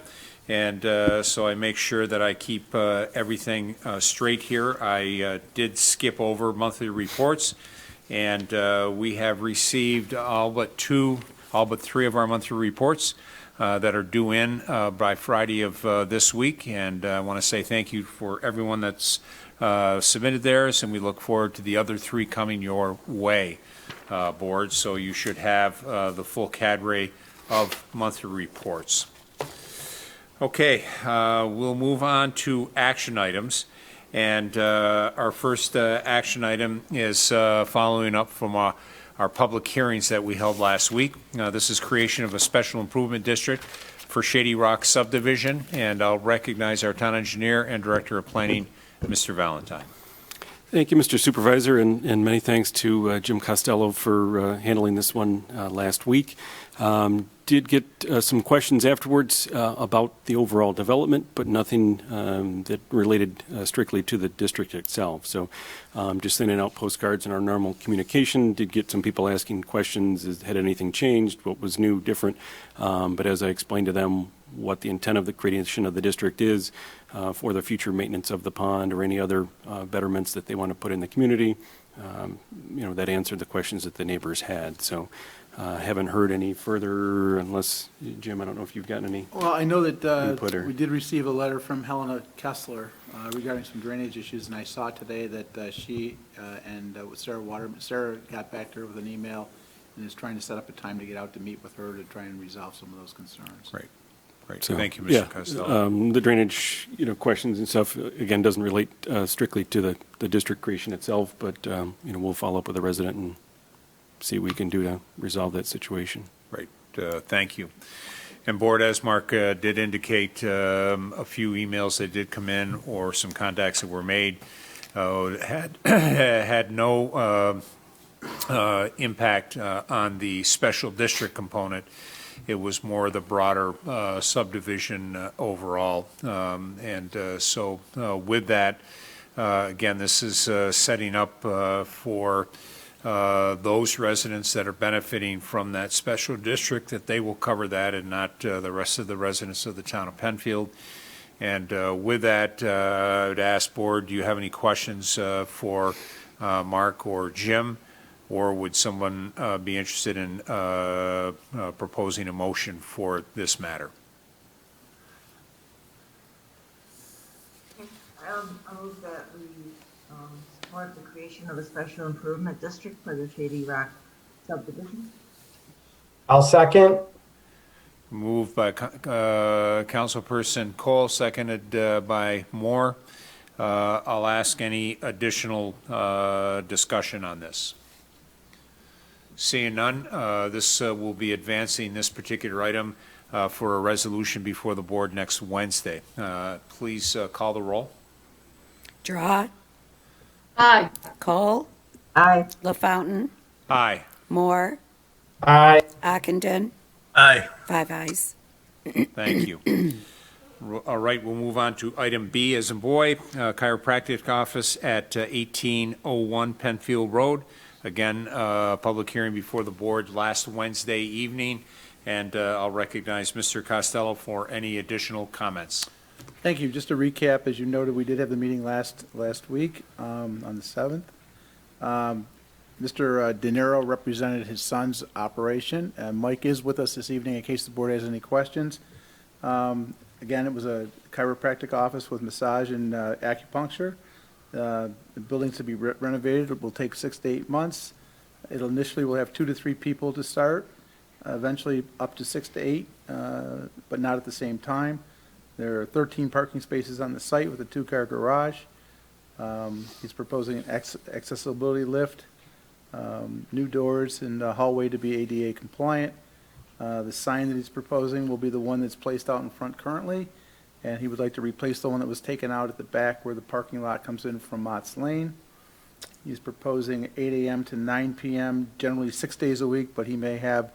And so I make sure that I keep everything straight here. I did skip over monthly reports, and we have received all but all but 3 of our monthly reports that are due in by Friday of this week. And I want to say thank you for everyone that's submitted theirs, and we look forward to the other 3 coming your way, board. So you should have the full cadre of monthly reports. Okay, we'll move on to action items. And our first action item is following up from our public hearings that we held last week. This is creation of a special improvement district for Shady Rock Subdivision. And I'll recognize our town engineer and director of planning, Mr. Valentine. Thank you, Mr. Supervisor, and many thanks to Jim Costello for handling this one last week. Did get some questions afterwards about the overall development, but nothing that related strictly to the district itself. So just sending out postcards in our normal communication. Did get some people asking questions, had anything changed, what was new, different? But as I explained to them what the intent of the creation of the district is for the future maintenance of the pond or any other betterments that they want to put in the community, that answered the questions that the neighbors had. So haven't heard any further, unless, Jim, I don't know if you've gotten any. Well, I know that input or- we did receive a letter from Helena Kessler regarding some drainage issues, and I saw today that she and Sarah got back to her with an email and is trying to set up a time to get out to meet with her to try and resolve some of those concerns. Great. Great. So, Thank you, Mr. yeah, Costello. the drainage, questions and stuff, again, doesn't relate strictly to the district creation itself, but, we'll follow up with the resident and see what we can do to resolve that situation. Great. Thank you. And board, as Mark did indicate, a few emails that did come in or some contacts that were made had no impact on the special district component. It was more the broader subdivision overall. So with that, again, this is setting up for those residents that are benefiting from that special district, that they will cover that and not the rest of the residents of the town of Penfield. And with that, I would ask board, do you have any questions for Mark or Jim? Or would someone be interested in proposing a motion for this matter? I move that we support the creation of a special improvement district for the Shady Rock subdivision. I'll second. Moved by Councilperson Cole, seconded by Moore. I'll ask any additional discussion on this. Seeing none, this will be advancing this particular item for a resolution before the board next Wednesday. Please call the roll. Draw, Aye. Cole, Aye. LaFountain, Aye. Moore, Aye. Ockenden, Aye. 5 ayes. Thank you. All right, we'll move on to item B as in boy, chiropractic office at 1801 Penfield Road. Again, public hearing before the board last Wednesday evening, and I'll recognize Mr. Costello for any additional comments. Thank you. Just to recap, as you noted, we did have the meeting last week on the 7th. Mr. De Niro represented his son's operation, and Mike is with us this evening in case the board has any questions. Again, it was a chiropractic office with massage and acupuncture. The building's to be renovated. It will take 6 to 8 months. It'll initially will have 2 to 3 people to start, eventually up to 6 to 8, but not at the same time. There are 13 parking spaces on the site with a 2-car garage. He's proposing an accessibility lift, new doors, and a hallway to be ADA compliant. The sign that he's proposing will be the one that's placed out in front currently, and he would like to replace the one that was taken out at the back where the parking lot comes in from Mott's Lane. He's proposing 8 a.m. to 9 p.m., generally 6 days a week, but he may have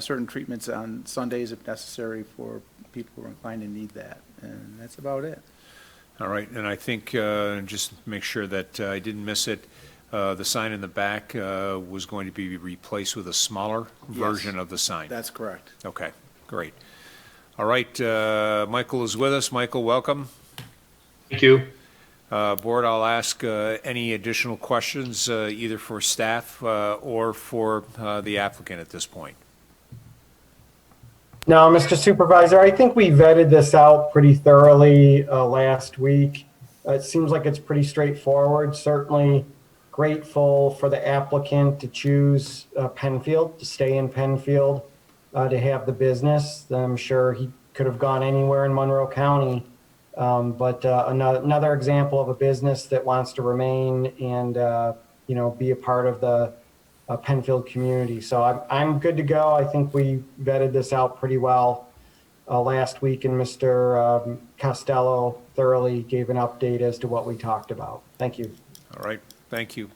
certain treatments on Sundays if necessary for people who are inclined to need that. And that's about it. All right, and I think, just to make sure that I didn't miss it, the sign in the back was going to be replaced with a smaller version of the sign. That's correct. Okay, great. All right, Michael is with us. Michael, welcome. Thank you. Board, I'll ask any additional questions, either for staff or for the applicant at this point. No, Mr. Supervisor, I think we vetted this out pretty thoroughly last week. It seems like it's pretty straightforward. Certainly grateful for the applicant to choose Penfield, to stay in Penfield, to have the business. I'm sure he could have gone anywhere in Monroe County. But another example of a business that wants to remain and, be a part of the Penfield community. So I'm good to go. I think we vetted this out pretty well last week, and Mr. Costello thoroughly gave an update as to what we talked about. Thank you. All right, thank you.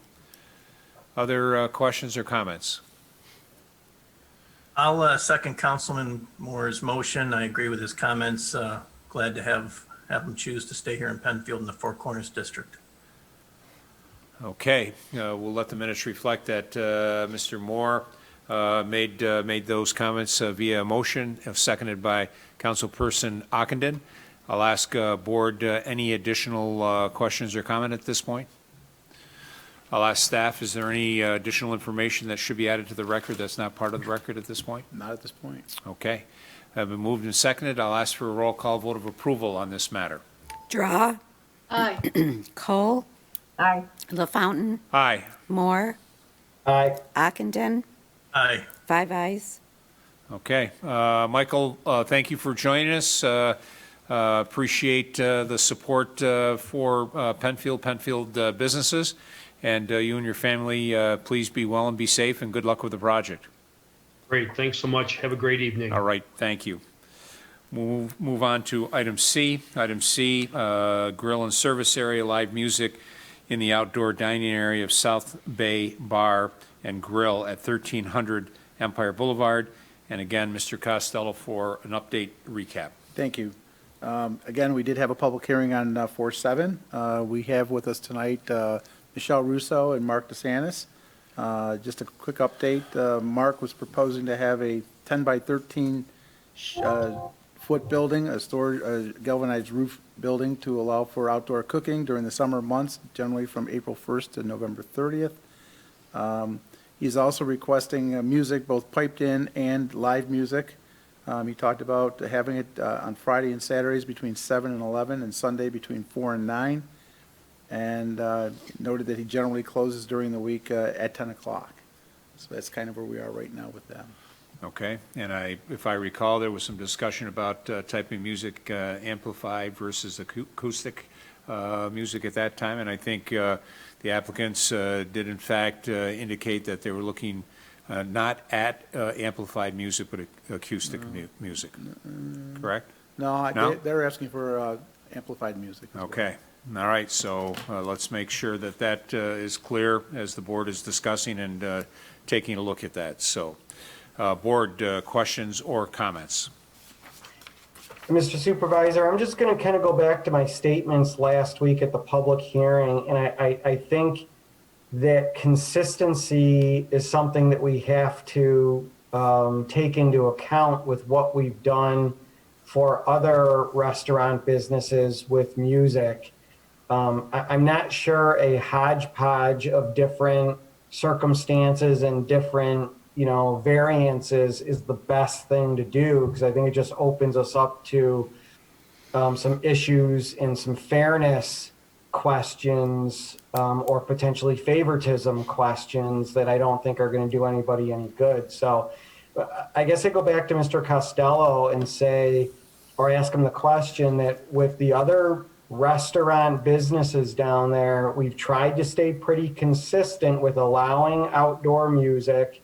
Other questions or comments? I'll second Councilman Moore's motion. I agree with his comments. Glad to have him choose to stay here in Penfield in the Four Corners District. Okay, we'll let the minutes reflect that Mr. Moore made those comments via motion, seconded by Councilperson Ockenden. I'll ask Board any additional questions or comment at this point? I'll ask staff, is there any additional information that should be added to the record that's not part of the record at this point? Not at this point. Okay. Have been moved and seconded. I'll ask for a roll call vote of approval on this matter. Draw, Aye. Cole, Aye. LaFountain, Aye. Moore, Aye. Ockenden, Aye. 5 ayes. Okay. Michael, thank you for joining us. Appreciate the support for Penfield businesses. And you and your family, please be well and be safe, and good luck with the project. Great, thanks so much. Have a great evening. All right, thank you. We'll move on to item C. Item C, grill and service area, live music in the outdoor dining area of South Bay Bar and Grill at 1300 Empire Boulevard. And again, Mr. Costello for an update recap. Thank you. Again, we did have a public hearing on 4/7. We have with us tonight Michelle Russo and Mark DeSantis. Just a quick update. Mark was proposing to have a 10 by 13 foot building, a galvanized roof building to allow for outdoor cooking during the summer months, generally from April 1st to November 30th. He's also requesting music, both piped in and live music. He talked about having it on Friday and Saturdays between 7 and 11 and Sunday between 4 and 9. And noted that he generally closes during the week at 10 o'clock. So that's kind of where we are right now with them. Okay, and if I recall, there was some discussion about type of music, amplified versus acoustic music at that time, and I think the applicants did in fact indicate that they were looking not at amplified music, but acoustic music, correct? No, they're asking for amplified music. Okay, all right, so let's make sure that that is clear as the board is discussing and taking a look at that. So, board questions or comments? Mr. Supervisor, I'm just going to kind of go back to my statements last week at the public hearing, and I think that consistency is something that we have to take into account with what we've done for other restaurant businesses with music. I'm not sure a hodgepodge of different circumstances and different variances is the best thing to do, because I think it just opens us up to some issues and some fairness questions or potentially favoritism questions that I don't think are going to do anybody any good. So I guess I go back to Mr. Costello and say, or ask him the question that with the other restaurant businesses down there, we've tried to stay pretty consistent with allowing outdoor music,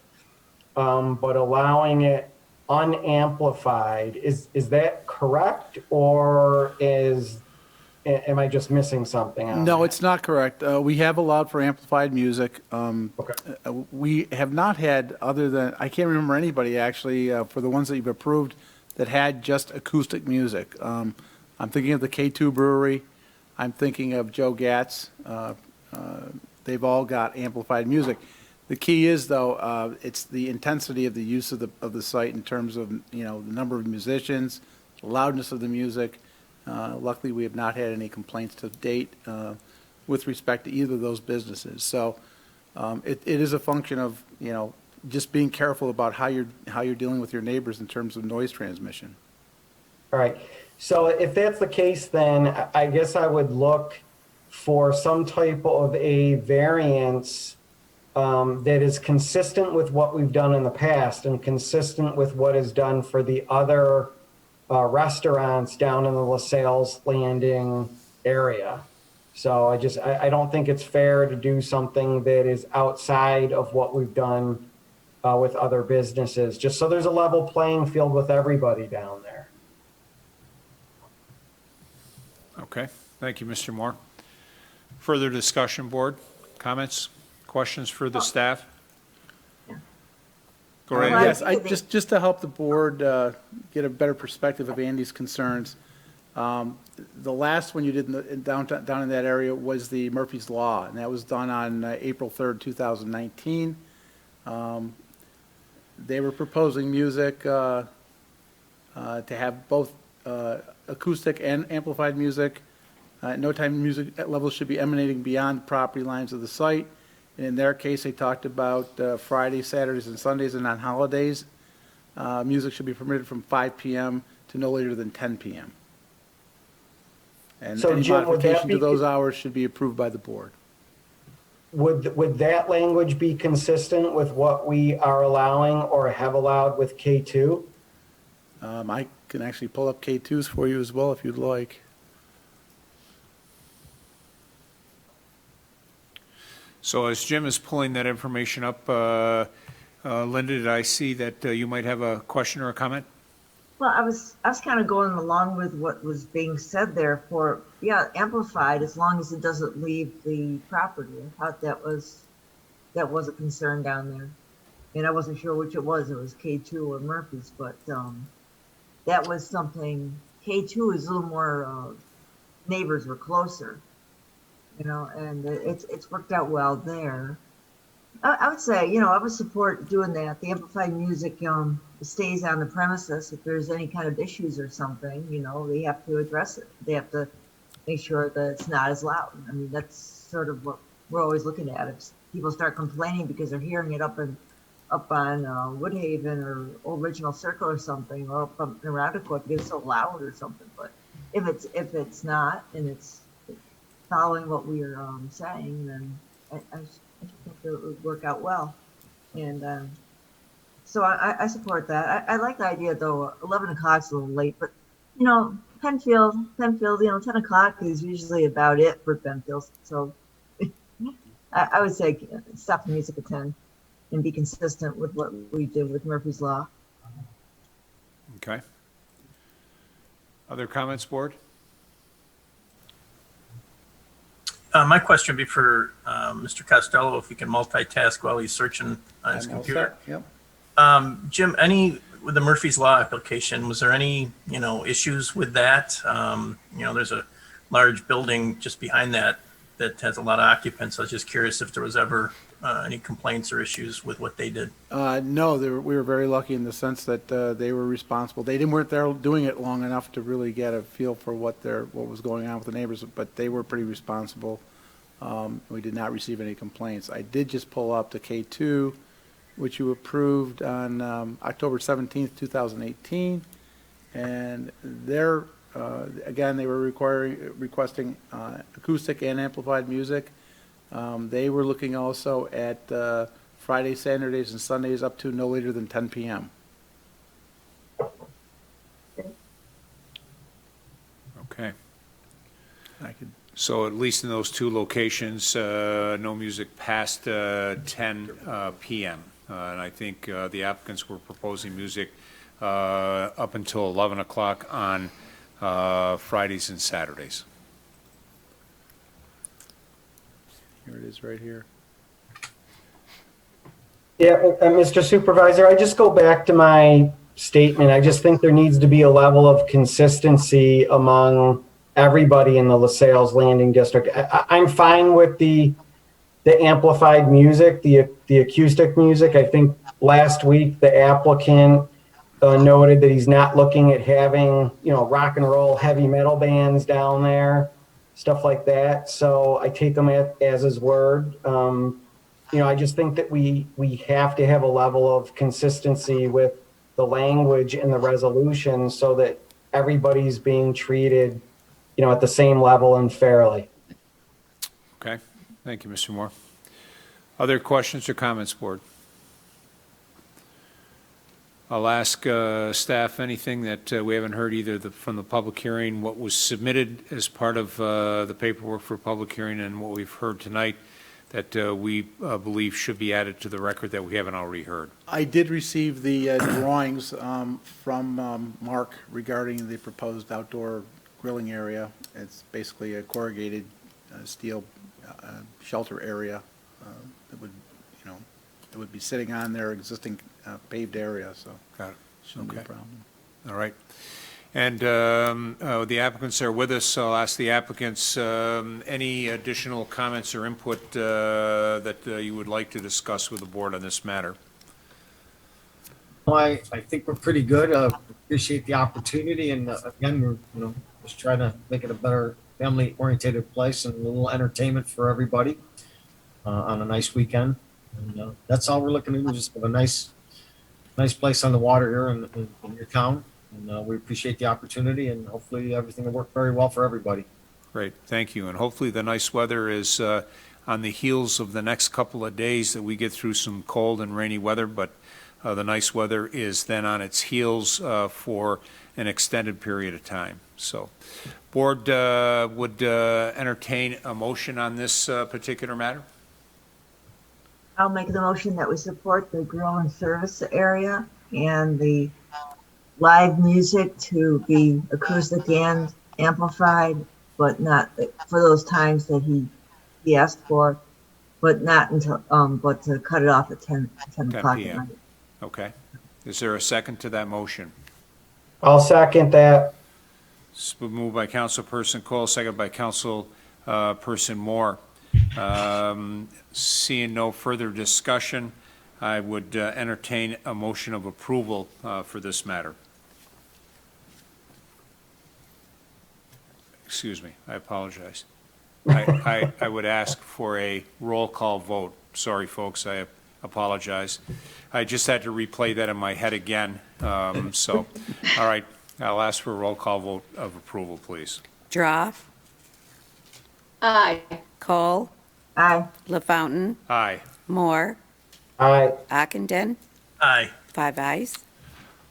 but allowing it unamplified. Is that correct, or am I just missing something out No, there? it's not correct. We have allowed for amplified music. Okay. We have not had, other than, I can't remember anybody actually, for the ones that you've approved, that had just acoustic music. I'm thinking of the K2 Brewery. I'm thinking of Joe Gatz. They've all got amplified music. The key is, though, it's the intensity of the use of the site in terms of the number of musicians, the loudness of the music. Luckily, we have not had any complaints to date with respect to either of those businesses. So it is a function of just being careful about how you're dealing with your neighbors in terms of noise transmission. All right. So if that's the case, then I guess I would look for some type of a variance that is consistent with what we've done in the past and consistent with what is done for the other restaurants down in the LaSalle's Landing area. So I don't think it's fair to do something that is outside of what we've done with other businesses, just so there's a level playing field with everybody down there. Okay, thank you, Mr. Moore. Further discussion, board? Comments, questions for the staff? Go right ahead. Yes, just to help the board get a better perspective of Andy's concerns. The last one you did down in that area was the Murphy's Law, and that was done on April 3rd, 2019. They were proposing music to have both acoustic and amplified music. At no time music levels should be emanating beyond the property lines of the site. And in their case, they talked about Fridays, Saturdays, and Sundays, and on holidays, music should be permitted from 5 p.m. to no later than 10 p.m. And So, any Jim, would that modification to be- those hours should be approved by the board. Would that language be consistent with what we are allowing or have allowed with K2? I can actually pull up K2s for you as well if you'd like. So as Jim is pulling that information up, Linda, did I see that you might have a question or a comment? Well, I was kind of going along with what was being said there for, yeah, amplified as long as it doesn't leave the property. I thought that was a concern down there. And I wasn't sure which it was K2 or Murphy's, but that was something. K2 is a little more, neighbors were closer, you know, and it's worked out well there. I would say, you know, I would support doing that. The amplified music stays on the premises. If there's any kind of issues or something, you know, they have to address it. They have to make sure that it's not as loud. I mean, that's sort of what we're always looking at. If people start complaining because they're hearing it up on Woodhaven or Original Circle or something, or up in Roundacourt because it's so loud or something. But if it's not and it's following what we're saying, then I think it would work out well. And so I support that. I like the idea, though. 11 o'clock's a little late, but, you know, Penfield, you know, 10 o'clock is usually about it for Penfield. So I would say stop the music at 10 and be consistent with what we did with Murphy's Law. Okay. Other comments, board? My question would be for Mr. Costello, if he can multitask while he's searching on his computer. Yep. Jim, with the Murphy's Law application, was there any, you know, issues with that? You know, there's a large building just behind that has a lot of occupants. I was just curious if there was ever any complaints or issues with what they did. No, we were very lucky in the sense that they were responsible. They weren't there doing it long enough to really get a feel for what was going on with the neighbors, but they were pretty responsible. We did not receive any complaints. I did just pull up the K2, which you approved on October 17th, 2018, and again, they were requesting acoustic and amplified music. They were looking also at Fridays, Saturdays, and Sundays up to no later than 10 p.m. Okay. So at least in those two locations, no music past 10 p.m. And I think the applicants were proposing music up until 11 o'clock on Fridays and Saturdays. Here it is right here. Yeah, Mr. Supervisor, I just go back to my statement. I just think there needs to be a level of consistency among everybody in the LaSalle's Landing District. I'm fine with the amplified music, the acoustic music. I think last week the applicant noted that he's not looking at having, you know, rock and roll heavy metal bands down there, stuff like that. So I take him as his word. I just think that we have to have a level of consistency with the language in the resolution so that everybody's being treated, at the same level and fairly. Okay, thank you, Mr. Moore. Other questions or comments, Board? I'll ask staff anything that we haven't heard either from the public hearing, what was submitted as part of the paperwork for public hearing, and what we've heard tonight that we believe should be added to the record that we haven't already heard. I did receive the drawings from Mark regarding the proposed outdoor grilling area. It's basically a corrugated steel shelter area that would, it would be sitting on their existing paved area, so Got it. shouldn't be a Okay. problem. All right. And the applicants are with us, so I'll ask the applicants any additional comments or input that you would like to discuss with the board on this matter. Well, I think we're pretty good. Appreciate the opportunity, and again, we're just trying to make it a better family-oriented place and a little entertainment for everybody on a nice weekend. And that's all we're looking to do. Just have a nice place on the water here in your town, and we appreciate the opportunity, and hopefully everything will work very well for everybody. Great, thank you. And hopefully the nice weather is on the heels of the next couple of days that we get through some cold and rainy weather, but the nice weather is then on its heels for an extended period of time. So, board would entertain a motion on this particular matter? I'll make the motion that we support the grill and service area and the live music to be acoustic and amplified, but not for those times that he asked for, but not until, but to cut it off at 10 o'clock at night. Okay. Is there a second to that motion? I'll second that. It's been moved by Councilperson Cole, seconded by Councilperson Moore. Seeing no further discussion, I would entertain a motion of approval for this matter. Excuse me, I apologize. I would ask for a roll call vote. Sorry, folks, I apologize. I just had to replay that in my head again. All right, I'll ask for a roll call vote of approval, please. Droff, Aye. Cole, Aye. LaFountain, Aye. Moore, Aye. Ockenden, Aye. 5 ayes.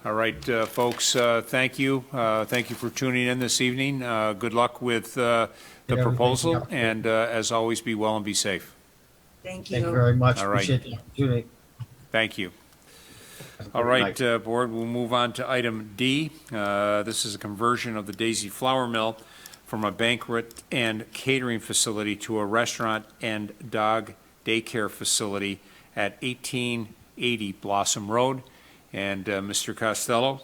All right, folks, thank you. Thank you for tuning in this evening. Good luck with the proposal, and as always, be well and be safe. Thank Thank you very much. All right. Appreciate the opportunity. Thank you. All right, Board, we'll move on to item D. This is a conversion of the Daisy Flour Mill from a banquet and catering facility to a restaurant and dog daycare facility at 1880 Blossom Road. And Mr. Costello,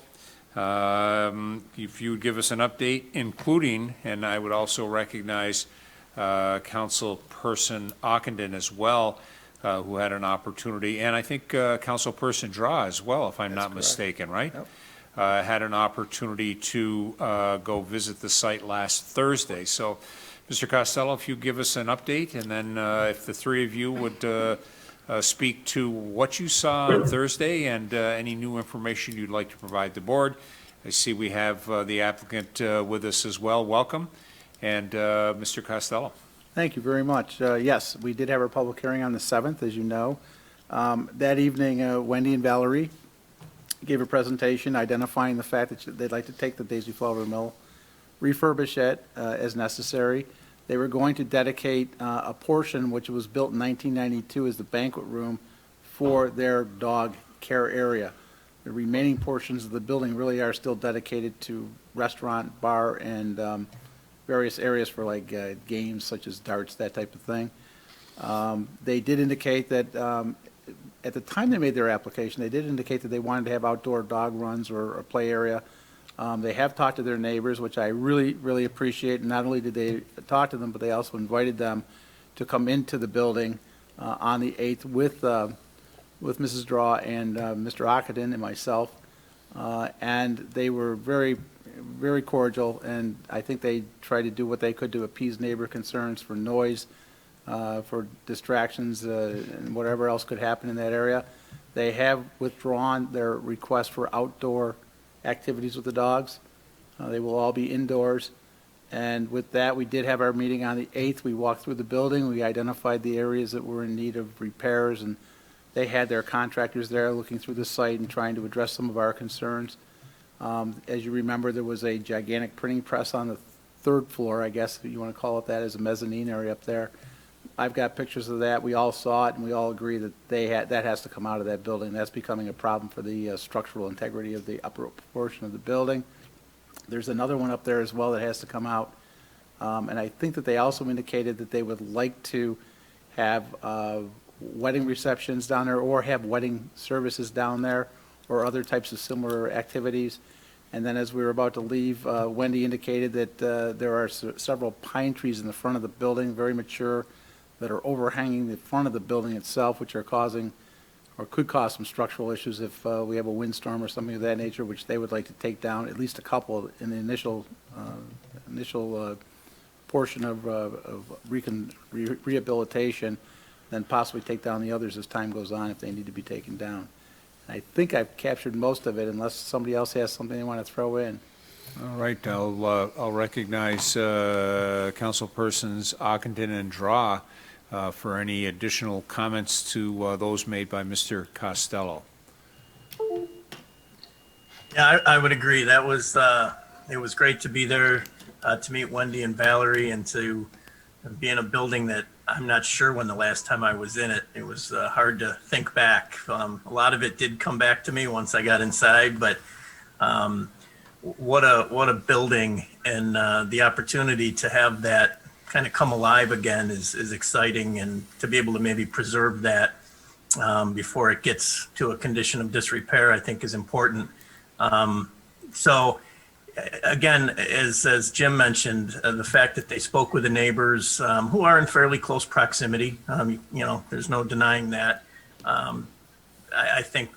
if you would give us an update, including, and I would also recognize Councilperson Ockenden as well, who had an opportunity, and I think Councilperson Draw as well, if I'm not mistaken, right? Yep. Had an opportunity to go visit the site last Thursday. So, Mr. Costello, if you give us an update, and then if the three of you would speak to what you saw on Thursday and any new information you'd like to provide the board. I see we have the applicant with us as well. Welcome. And Mr. Costello. Thank you very much. Yes, we did have our public hearing on the 7th, as you know. That evening, Wendy and Valerie gave a presentation identifying the fact that they'd like to take the Daisy Flour Mill, refurbish it as necessary. They were going to dedicate a portion, which was built in 1992 as the banquet room, for their dog care area. The remaining portions of the building really are still dedicated to restaurant, bar, and various areas for like games such as darts, that type of thing. They did indicate that at the time they made their application, they did indicate that they wanted to have outdoor dog runs or a play area. They have talked to their neighbors, which I really, really appreciate. And not only did they talk to them, but they also invited them to come into the building on the 8th with Mrs. Draw and Mr. Ockenden and myself. And they were very, very cordial, and I think they tried to do what they could to appease neighbor concerns for noise, for distractions and whatever else could happen in that area. They have withdrawn their request for outdoor activities with the dogs. They will all be indoors. And with that, we did have our meeting on the 8th. We walked through the building. We identified the areas that were in need of repairs, and they had their contractors there looking through the site and trying to address some of our concerns. As you remember, there was a gigantic printing press on the 3rd floor, I guess if you want to call it that, as a mezzanine area up there. I've got pictures of that. We all saw it, and we all agree that that has to come out of that building. That's becoming a problem for the structural integrity of the upper portion of the building. There's another one up there as well that has to come out. And I think that they also indicated that they would like to have wedding receptions down there or have wedding services down there or other types of similar activities. And then as we were about to leave, Wendy indicated that there are several pine trees in the front of the building, very mature, that are overhanging the front of the building itself, which are causing or could cause some structural issues if we have a windstorm or something of that nature, which they would like to take down, at least a couple in the initial portion of rehabilitation, then possibly take down the others as time goes on if they need to be taken down. I think I've captured most of it, unless somebody else has something they want to throw in. All right, I'll recognize Councilpersons Ockenden and Draw for any additional comments to those made by Mr. Costello. Yeah, I would agree. That was it was great to be there to meet Wendy and Valerie and to be in a building that I'm not sure when the last time I was in it. It was hard to think back. A lot of it did come back to me once I got inside, but what a building, and the opportunity to have that kind of come alive again is exciting, and to be able to maybe preserve that before it gets to a condition of disrepair, I think is important. So again, as Jim mentioned, the fact that they spoke with the neighbors who are in fairly close proximity, there's no denying that. I think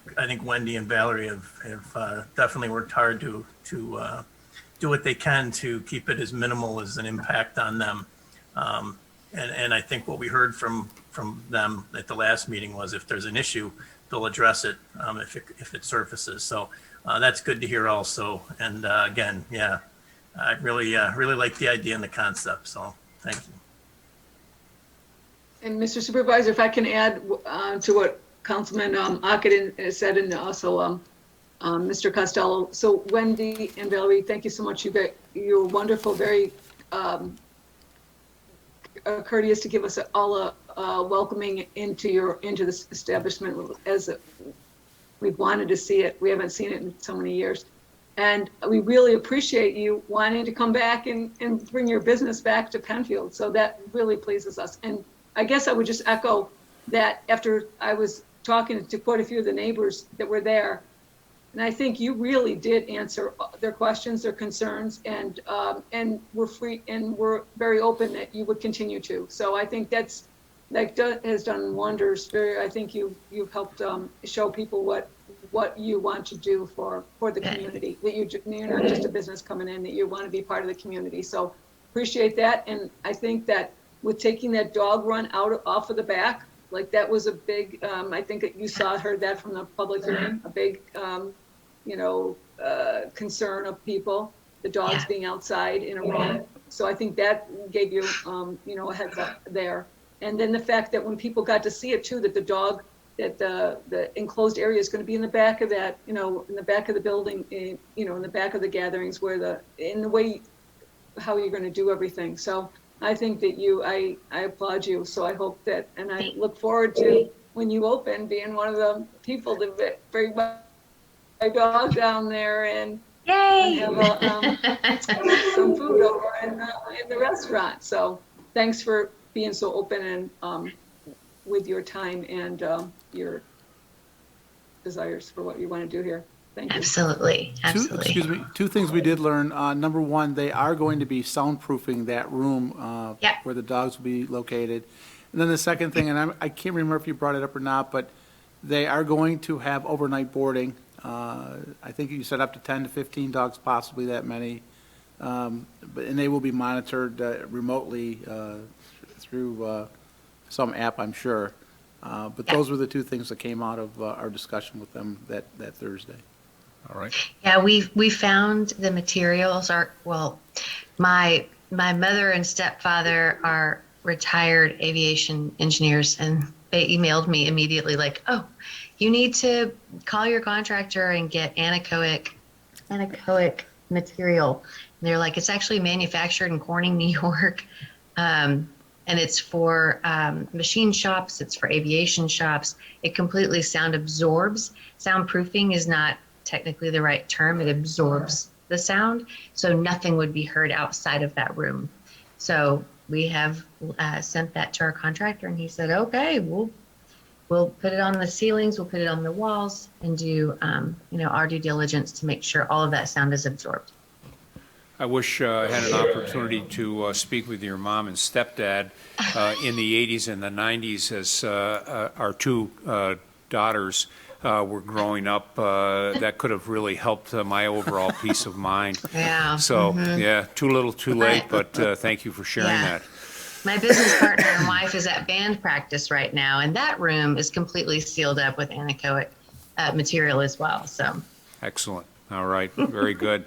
Wendy and Valerie have definitely worked hard to do what they can to keep it as minimal as an impact on them. And I think what we heard from them at the last meeting was if there's an issue, they'll address it if it surfaces. So that's good to hear also. And again, yeah, I really like the idea and the concept. So thank you. And Mr. Supervisor, if I can add to what Councilman Ockenden said, and also Mr. Costello. So Wendy and Valerie, thank you so much. You're wonderful, very courteous to give us all a welcoming into this establishment as we've wanted to see it. We haven't seen it in so many years. And we really appreciate you wanting to come back and bring your business back to Penfield. So that really pleases us. And I guess I would just echo that after I was talking to quite a few of the neighbors that were there. And I think you really did answer their questions, their concerns, and we're free and we're very open that you would continue to. So I think has done wonders. I think you've helped show people what you want to do for the community. That you're not just a business coming in, that you want to be part of the community. So appreciate that. And I think that with taking that dog run off of the back, like that was a big, I think that you heard that from the public hearing, a big, concern of people, the dogs being outside in a room. So I think that gave you, a heads up there. And then the fact that when people got to see it too, that the enclosed area is going to be in the back of that, in the back of the building, in the back of the gatherings in the way how you're going to do everything. So I think that I applaud you. So I hope that, and I look forward to when you open being one of the people to bring my dog down there and have some food over in the restaurant. So thanks for being so open and with your time and your desires for what you want to do here. Thank you. Absolutely. Two things we did learn. Number one, they are going to be soundproofing that room where the dogs will be located. And then the second thing, and I can't remember if you brought it up or not, but they are going to have overnight boarding. I think you said up to 10 to 15 dogs, possibly that many. And they will be monitored remotely through some app, I'm sure. But those were the two things that came out of our discussion with them that Thursday. All right. Yeah, we found the materials are, well, my mother and stepfather are retired aviation engineers, and they emailed me immediately like, oh, you need to call your contractor and get anechoic material. And they're like, it's actually manufactured in Corning, New York. And it's for machine shops, it's for aviation shops. It completely sound absorbs. Soundproofing is not technically the right term. It absorbs the sound, so nothing would be heard outside of that room. So we have sent that to our contractor, and he said, okay, we'll put it on the ceilings, we'll put it on the walls, and do our due diligence to make sure all of that sound is absorbed. I wish I had an opportunity to speak with your mom and stepdad in the 80s and the 90s as our two daughters were growing up. That could have really helped my overall peace of mind. Yeah. So, yeah, too little, too late, but thank you for sharing that. My business partner and wife is at band practice right now, and that room is completely sealed up with anechoic material as well. So Excellent. All right, very good.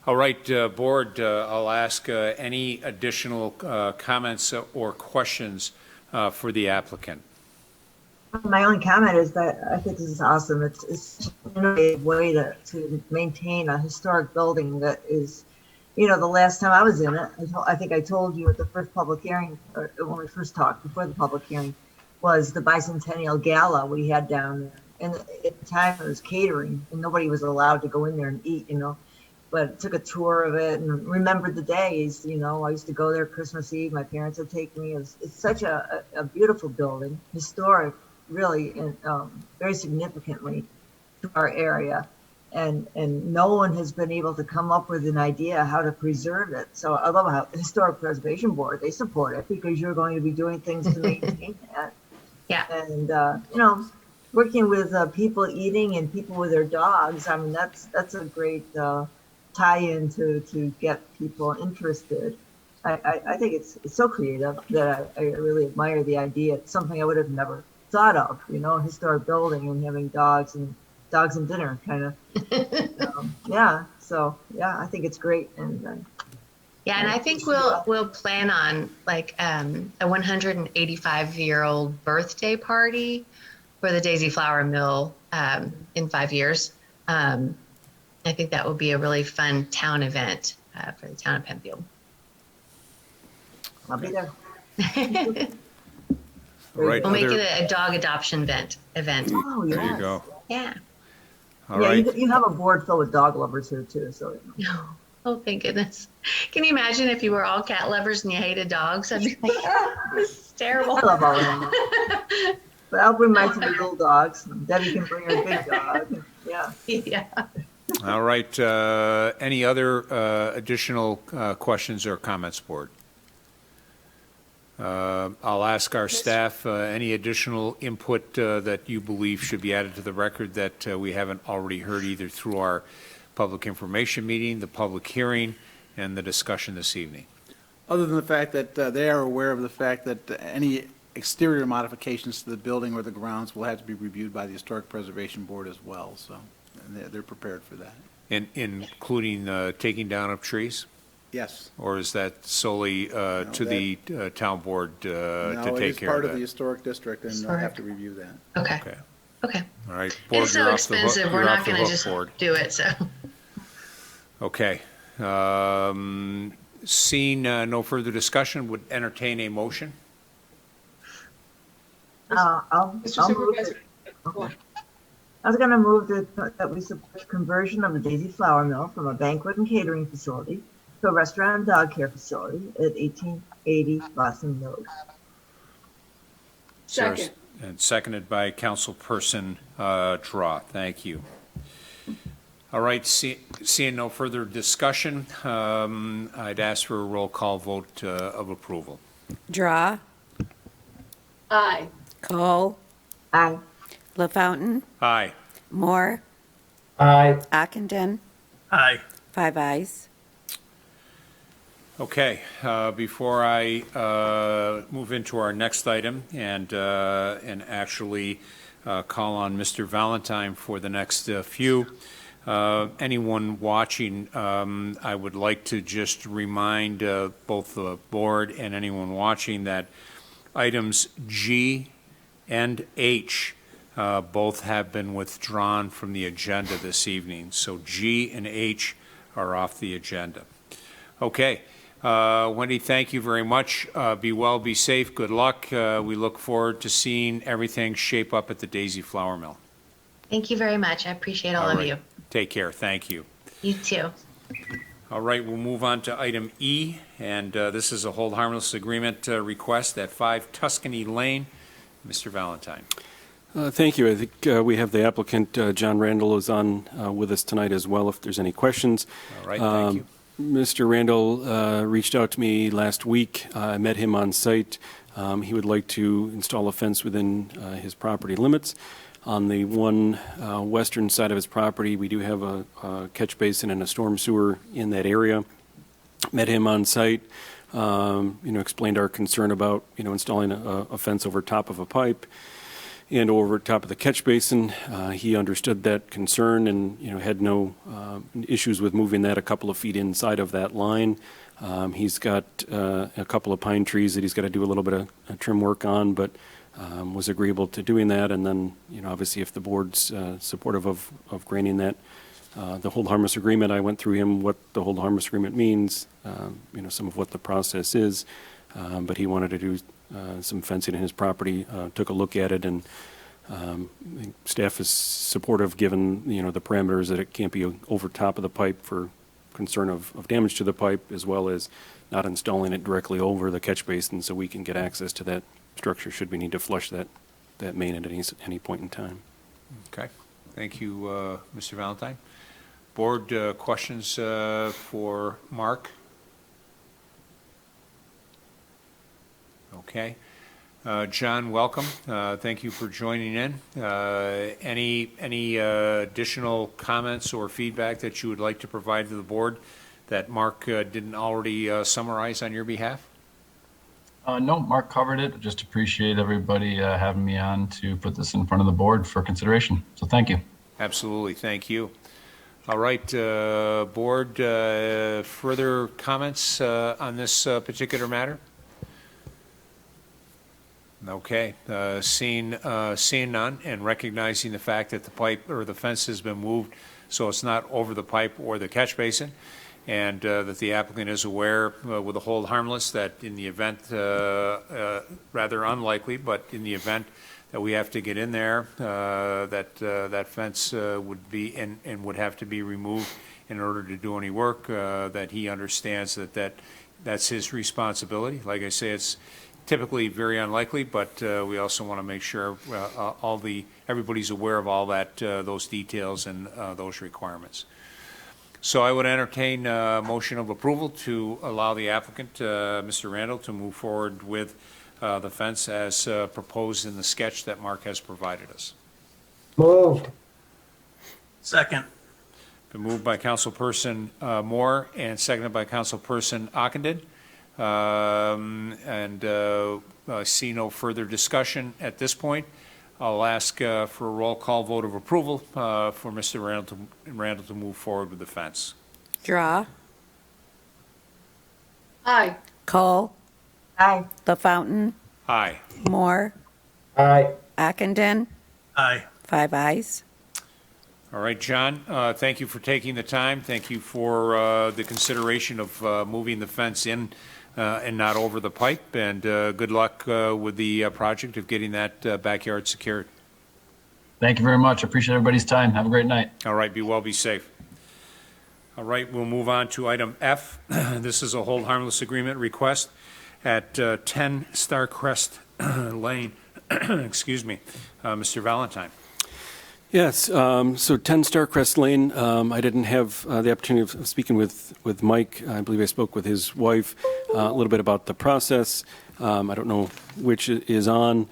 All right, board, I'll ask any additional comments or questions for the applicant. My only comment is that I think this is awesome. It's an innovative way to maintain a historic building that is, the last time I was in it, I think I told you at the first public hearing, or when we first talked before the public hearing, was the bicentennial gala we had down there. And at the time it was catering, and nobody was allowed to go in there and eat, but took a tour of it and remembered the days. I used to go there Christmas Eve. My parents would take me. It's such a beautiful building, historic, really, and very significantly to our area. And no one has been able to come up with an idea how to preserve it. So I love how the Historic Preservation Board, they support it because you're going to be doing things to maintain that. Yeah. And, working with people eating and people with their dogs, I mean, that's a great tie-in to get people interested. I think it's so creative that I really admire the idea. It's something I would have never thought of, a historic building and having dogs and dinner kind of. I think it's great. And yeah, and I think we'll plan on like a 185-year-old birthday party for the Daisy Flour Mill in 5 years. I think that will be a really fun town event for the town of Penfield. I'll be there. Right. We'll make it a dog adoption event. Oh, yes. There you go. Yeah. All right. You have a board filled with dog lovers here too. So. Oh, thank goodness. Can you imagine if you were all cat lovers and you hated dogs? I'd be like, this is terrible. I love all of them. But I'll bring my 2 little dogs. Debbie can bring her big dog. Yeah. Yeah. All right. Any other additional questions or comments, board? I'll ask our staff any additional input that you believe should be added to the record that we haven't already heard either through our public information meeting, the public hearing, and the discussion this evening. Other than the fact that they are aware of the fact that any exterior modifications to the building or the grounds will have to be reviewed by the Historic Preservation Board as well, so they're prepared for that. Including taking down of trees? Yes. Or is that solely to the town board to take care of that? No, it is part of the historic district, and they'll have to review that. Okay. Okay. All right. Board, It's so expensive. We're not going to just do it. So. Okay. Seeing no further discussion, would entertain a motion. Mr. Supervisor. I was going to move that we support conversion of the Daisy Flour Mill from a banquet and catering facility to a restaurant and dog care facility at 1880 Boston Road. Second. And seconded by Councilperson Draw. Thank you. All right, seeing no further discussion, I'd ask for a roll call vote of approval. Draw, Aye. Cole, Aye. LaFountain, Aye. Moore, Aye. Ockenden, Aye. 5 ayes. Okay, before I move into our next item and actually call on Mr. Valentine for the next few, anyone watching, I would like to just remind both the board and anyone watching that items G and H both have been withdrawn from the agenda this evening. So G and H are off the agenda. Okay. Wendy, thank you very much. Be well, be safe, good luck. We look forward to seeing everything shape up at the Daisy Flour Mill. Thank you very much. I appreciate all of right. you. Take care. Thank you. You too. All right, we'll move on to item E, and this is a hold harmless agreement request at 5 Tuscany Lane. Mr. Valentine. Thank you. I think we have the applicant, John Randall, is on with us tonight as well, if there's any questions. All right, thank you. Mr. Randall reached out to me last week. I met him on site. He would like to install a fence within his property limits. On the one western side of his property, we do have a catch basin and a storm sewer in that area. Met him on site, explained our concern about, installing a fence over top of a pipe and over top of the catch basin. He understood that concern and, had no issues with moving that a couple of feet inside of that line. He's got a couple of pine trees that he's got to do a little bit of trim work on, but was agreeable to doing that. And then, obviously, if the board's supportive of granting that, the hold harmless agreement, I went through him what the hold harmless agreement means, some of what the process is, but he wanted to do some fencing in his property, took a look at it, and staff is supportive given, the parameters that it can't be over top of the pipe for concern of damage to the pipe, as well as not installing it directly over the catch basin so we can get access to that structure should we need to flush that main at any point in time. Okay. Thank you, Mr. Valentine. Board questions for Mark? Okay. John, welcome. Thank you for joining in. Any additional comments or feedback that you would like to provide to the board that Mark didn't already summarize on your behalf? No, Mark covered it. Just appreciate everybody having me on to put this in front of the board for consideration. So thank you. Absolutely. Thank you. All right, board, further comments on this particular matter? Okay, seeing none and recognizing the fact that the pipe or the fence has been moved so it's not over the pipe or the catch basin, and that the applicant is aware with the hold harmless that in the event, rather unlikely, but in the event that we have to get in there, that fence would be and would have to be removed in order to do any work, that he understands that's his responsibility. Like I say, it's typically very unlikely, but we also want to make sure everybody's aware of all those details and those requirements. So I would entertain a motion of approval to allow the applicant, Mr. Randall, to move forward with the fence as proposed in the sketch that Mark has provided us. Moved. Second. Been moved by Councilperson Moore and seconded by Councilperson Ockenden. I see no further discussion at this point. I'll ask for a roll call vote of approval for Mr. Randall to move forward with the fence. Draw. Aye. Cole. Aye. LaFountain. Aye. Moore. Aye. Ockenden. Aye. 5 ayes. All right, John, thank you for taking the time. Thank you for the consideration of moving the fence in and not over the pipe. And good luck with the project of getting that backyard secured. Thank you very much. I appreciate everybody's time. Have a great night. All right, be well, be safe. All right, we'll move on to item F. This is a hold harmless agreement request at 10 Starcrest Lane. Excuse me, Mr. Valentine. Yes, so 10 Starcrest Lane, I didn't have the opportunity of speaking with Mike. I believe I spoke with his wife a little bit about the process. I don't know which is on.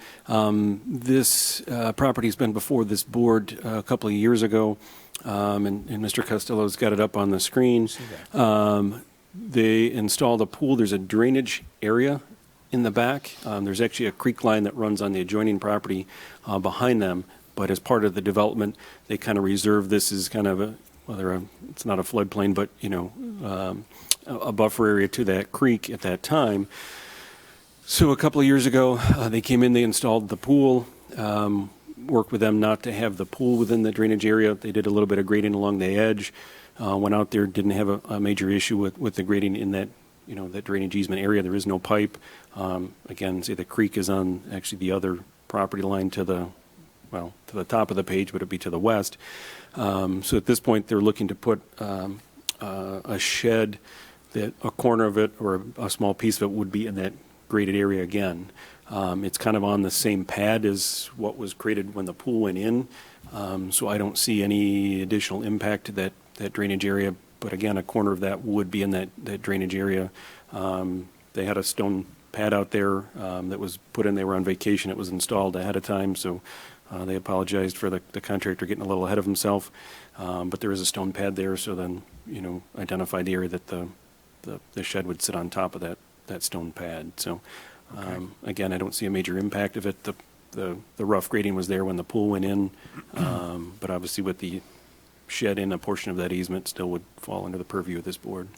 This property has been before this board a couple of years ago, and Mr. Costello's got it up on the screen. they installed a pool. There's a drainage area in the back. There's actually a creek line that runs on the adjoining property behind them. But as part of the development, they kind of reserved this as kind of it's not a floodplain, but, a buffer area to that creek at that time. So a couple of years ago, they came in, they installed the pool, worked with them not to have the pool within the drainage area. They did a little bit of grading along the edge, went out there, didn't have a major issue with the grading in that, that drainage easement area. There is no pipe. Again, say the creek is on actually the other property line to the top of the page, but it'd be to the west. So at this point, they're looking to put a shed that a corner of it or a small piece of it would be in that graded area again. It's kind of on the same pad as what was created when the pool went in. So I don't see any additional impact to that drainage area. But again, a corner of that would be in that drainage area. They had a stone pad out there that was put in. They were on vacation. It was installed ahead of time. So they apologized for the contractor getting a little ahead of himself. But there is a stone pad there. So then, identify the area that the shed would sit on top of that stone pad. So again, I don't see a major impact of it. The rough grading was there when the pool went in, but obviously with the shed in, a portion of that easement still would fall under the purview of this board.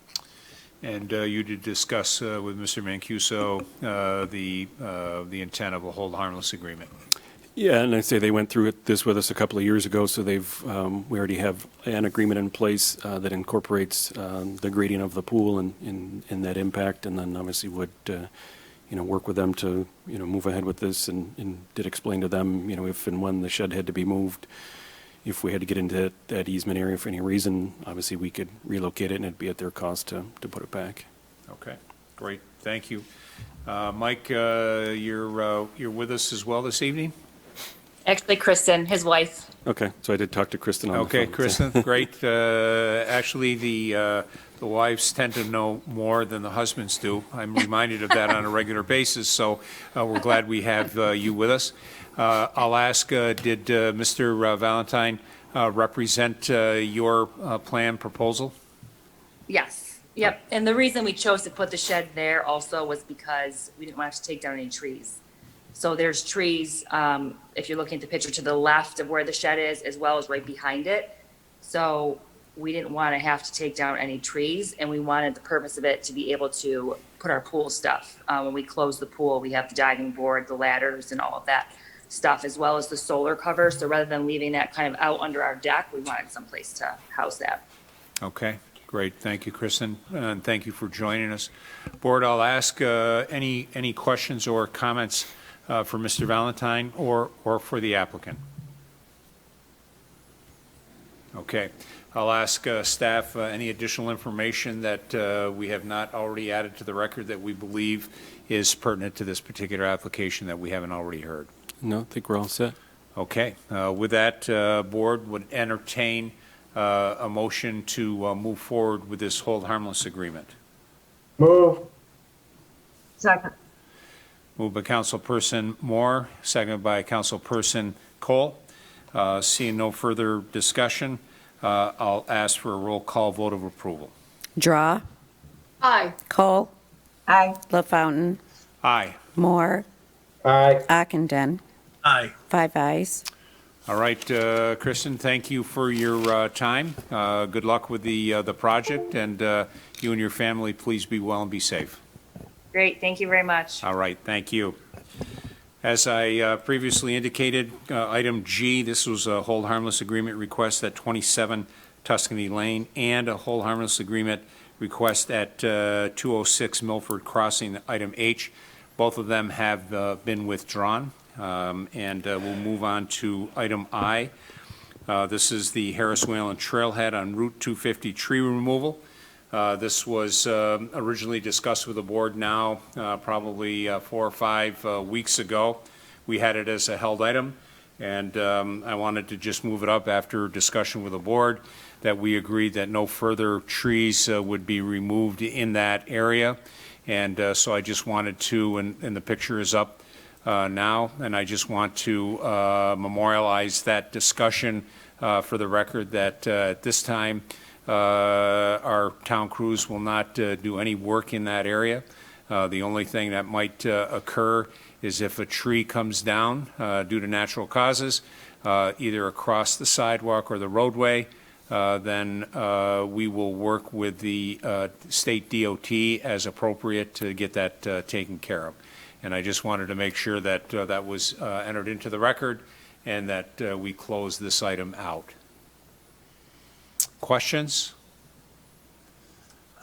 And you did discuss with Mr. Mancuso the intent of a hold harmless agreement. Yeah, and I'd say they went through this with us a couple of years ago, so we already have an agreement in place that incorporates the grading of the pool and that impact, and then obviously would work with them to move ahead with this, and did explain to them if and when the shed had to be moved, if we had to get into that easement area for any reason, obviously we could relocate it and it'd be at their cost to put it back. Okay, great, thank you. Mike, you're with us as well this evening? Actually, Kristen, his wife. Okay, so I did talk to Kristen on the phone. Okay, Kristen, great. Actually, the wives tend to know more than the husbands do. I'm reminded of that on a regular basis, so we're glad we have you with us. I'll ask, did Mr. Valentine represent your plan proposal? Yes. Yep. And the reason we chose to put the shed there also was because we didn't want to take down any trees. So there's trees, if you're looking at the picture, to the left of where the shed is, as well as right behind it. So we didn't want to have to take down any trees, and we wanted the purpose of it to be able to put our pool stuff. When we close the pool, we have the diving board, the ladders, and all of that stuff, as well as the solar cover. So rather than leaving that kind of out under our deck, we wanted someplace to house that. Okay, great. Thank you, Kristen, and thank you for joining us. Board, I'll ask any questions or comments for Mr. Valentine or for the applicant. Okay, I'll ask staff any additional information that we have not already added to the record that we believe is pertinent to this particular application that we haven't already heard. No, I think we're all set. Okay, with that, board would entertain a motion to move forward with this hold harmless agreement. Move. Second. Moved by Councilperson Moore, seconded by Councilperson Cole. Seeing no further discussion, I'll ask for a roll call vote of approval. Draw. Aye. Cole. Aye. LaFountain. Aye. Moore. Aye. Ockenden. Aye. 5 ayes. All right, Kristen, thank you for your time. Good luck with the project, and you and your family, please be well and be safe. Great. Thank you very much. All right, thank you. As I previously indicated, item G, this was a hold harmless agreement request at 27 Tuscany Lane and a hold harmless agreement request at 206 Milford Crossing, item H. Both of them have been withdrawn, and we'll move on to item I. This is the Harris-Whalen Trailhead on Route 250 tree removal. This was originally discussed with the board now probably 4 or 5 weeks ago. We had it as a held item, and I wanted to just move it up after discussion with the board that we agreed that no further trees would be removed in that area. And so I just wanted to, and the picture is up now, and I just want to memorialize that discussion for the record that at this time our town crews will not do any work in that area. The only thing that might occur is if a tree comes down due to natural causes, either across the sidewalk or the roadway, then we will work with the state DOT as appropriate to get that taken care of. And I just wanted to make sure that that was entered into the record and that we close this item out. Questions?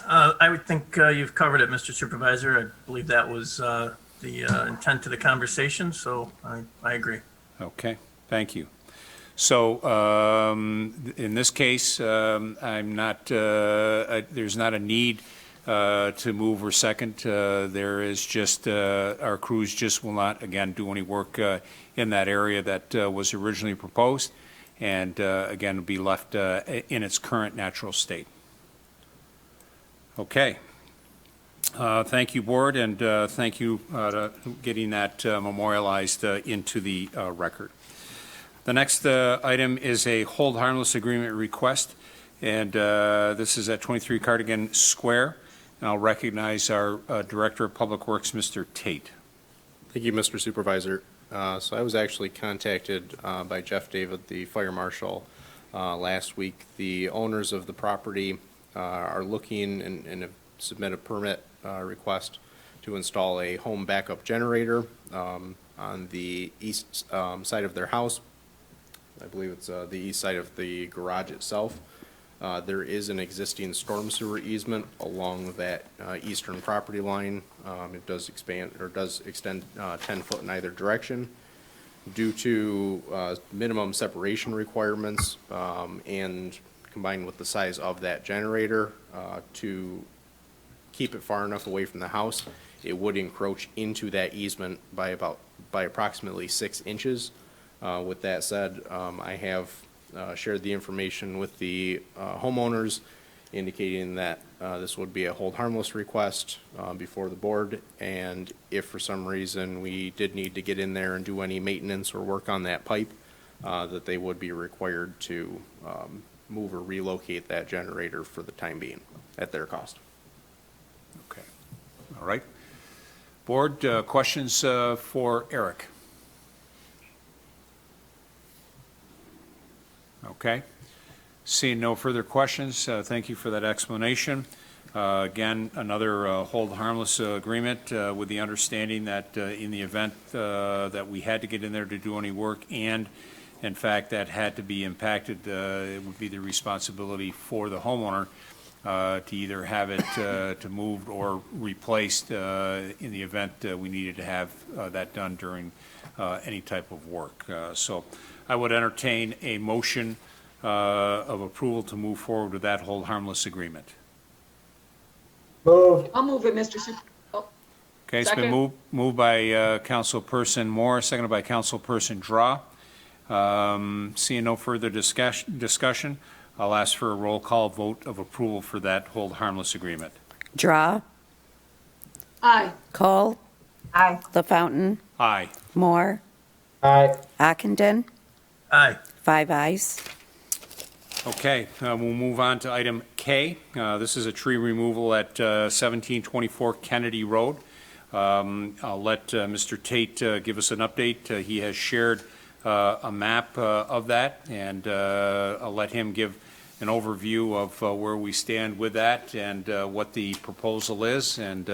I would think you've covered it, Mr. Supervisor. I believe that was the intent of the conversation, so I agree. Okay, thank you. So in this case, I'm not, there's not a need to move or second. There is just, our crews just will not, again, do any work in that area that was originally proposed, and again, be left in its current natural state. Okay. Thank you, Board, and thank you to getting that memorialized into the record. The next item is a hold harmless agreement request, and this is at 23 Cardogan Square. And I'll recognize our Director of Public Works, Mr. Tate. Thank you, Mr. Supervisor. So I was actually contacted by Jeff David, the fire marshal, last week. The owners of the property are looking and have submitted a permit request to install a home backup generator on the east side of their house. I believe it's the east side of the garage itself. There is an existing storm sewer easement along that eastern property line. It does expand or does extend 10 foot in either direction. Due to minimum separation requirements and combined with the size of that generator to keep it far enough away from the house, it would encroach into that easement by approximately 6 inches. With that said, I have shared the information with the homeowners, indicating that this would be a hold harmless request before the board, and if for some reason we did need to get in there and do any maintenance or work on that pipe, that they would be required to move or relocate that generator for the time being at their cost. Okay. All right. Board, questions for Eric? Okay. Seeing no further questions, thank you for that explanation. Again, another hold harmless agreement with the understanding that in the event that we had to get in there to do any work, and in fact that had to be impacted, it would be the responsibility for the homeowner to either have it to moved or replaced in the event we needed to have that done during any type of work. So I would entertain a motion of approval to move forward with that hold harmless agreement. Moved. I'll move it, Mr. Super. Oh, Okay, it's second. been moved by Councilperson Moore, seconded by Councilperson Draw. Seeing no further discussion, I'll ask for a roll call vote of approval for that hold harmless agreement. Draw, Aye. Cole, Aye. LaFountain, Aye. Moore, Aye. Ockenden, Aye. 5 ayes. Okay, we'll move on to item K. This is a tree removal at 1724 Kennedy Road. I'll let Mr. Tate give us an update. He has shared a map of that, and I'll let him give an overview of where we stand with that and what the proposal is, and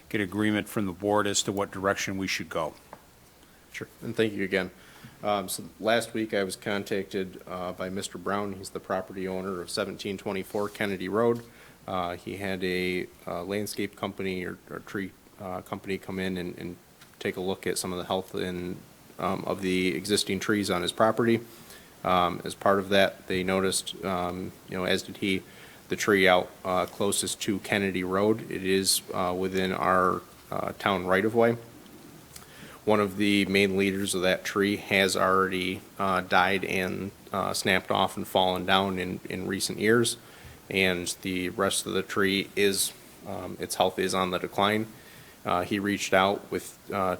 get agreement from the board as to what direction we should go. Sure, and thank you again. So last week I was contacted by Mr. Brown. He's the property owner of 1724 Kennedy Road. He had a landscape company or tree company come in and take a look at some of the health of the existing trees on his property. As part of that, they noticed, as did he, the tree out closest to Kennedy Road. It is within our town right-of-way. One of the main leaders of that tree has already died and snapped off and fallen down in recent years, and the rest of the tree is, its health is on the decline. He reached out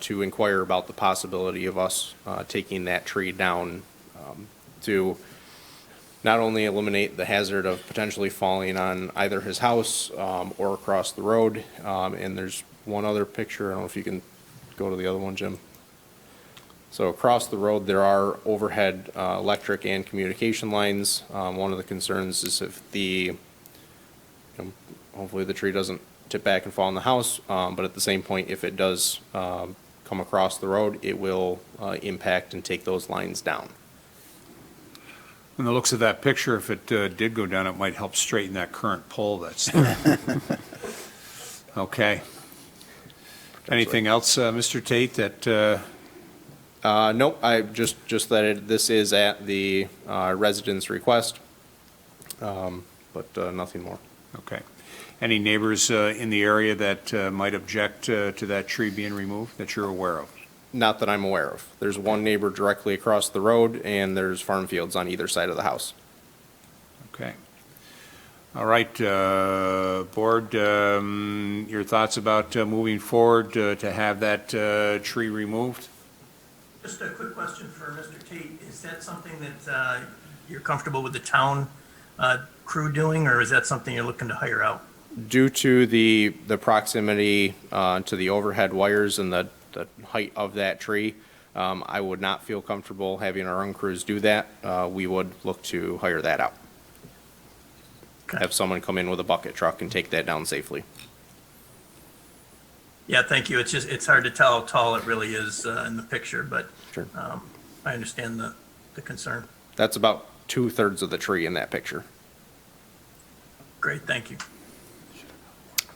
to inquire about the possibility of us taking that tree down to not only eliminate the hazard of potentially falling on either his house or across the road. And there's one other picture. I don't know if you can go to the other one, Jim. So across the road, there are overhead electric and communication lines. One of the concerns is if hopefully the tree doesn't tip back and fall on the house, but at the same point, if it does come across the road, it will impact and take those lines down. From the looks of that picture, if it did go down, it might help straighten that current pole that's there. Okay. Anything else, Mr. Tate, that... Nope, I just that this is at the resident's request, but nothing more. Okay. Any neighbors in the area that might object to that tree being removed that you're aware of? Not that I'm aware of. There's one neighbor directly across the road, and there's farm fields on either side of the house. Okay. All right, Board, your thoughts about moving forward to have that tree removed? Just a quick question for Mr. Tate. Is that something that you're comfortable with the town crew doing, or is that something you're looking to hire out? Due to the proximity to the overhead wires and the height of that tree, I would not feel comfortable having our own crews do that. We would look to hire that out. Okay. Have someone come in with a bucket truck and take that down safely. Yeah, thank you. It's hard to tell how tall it really is in the picture, but Sure. I understand the concern. That's about 2/3 of the tree in that picture. Great, thank you.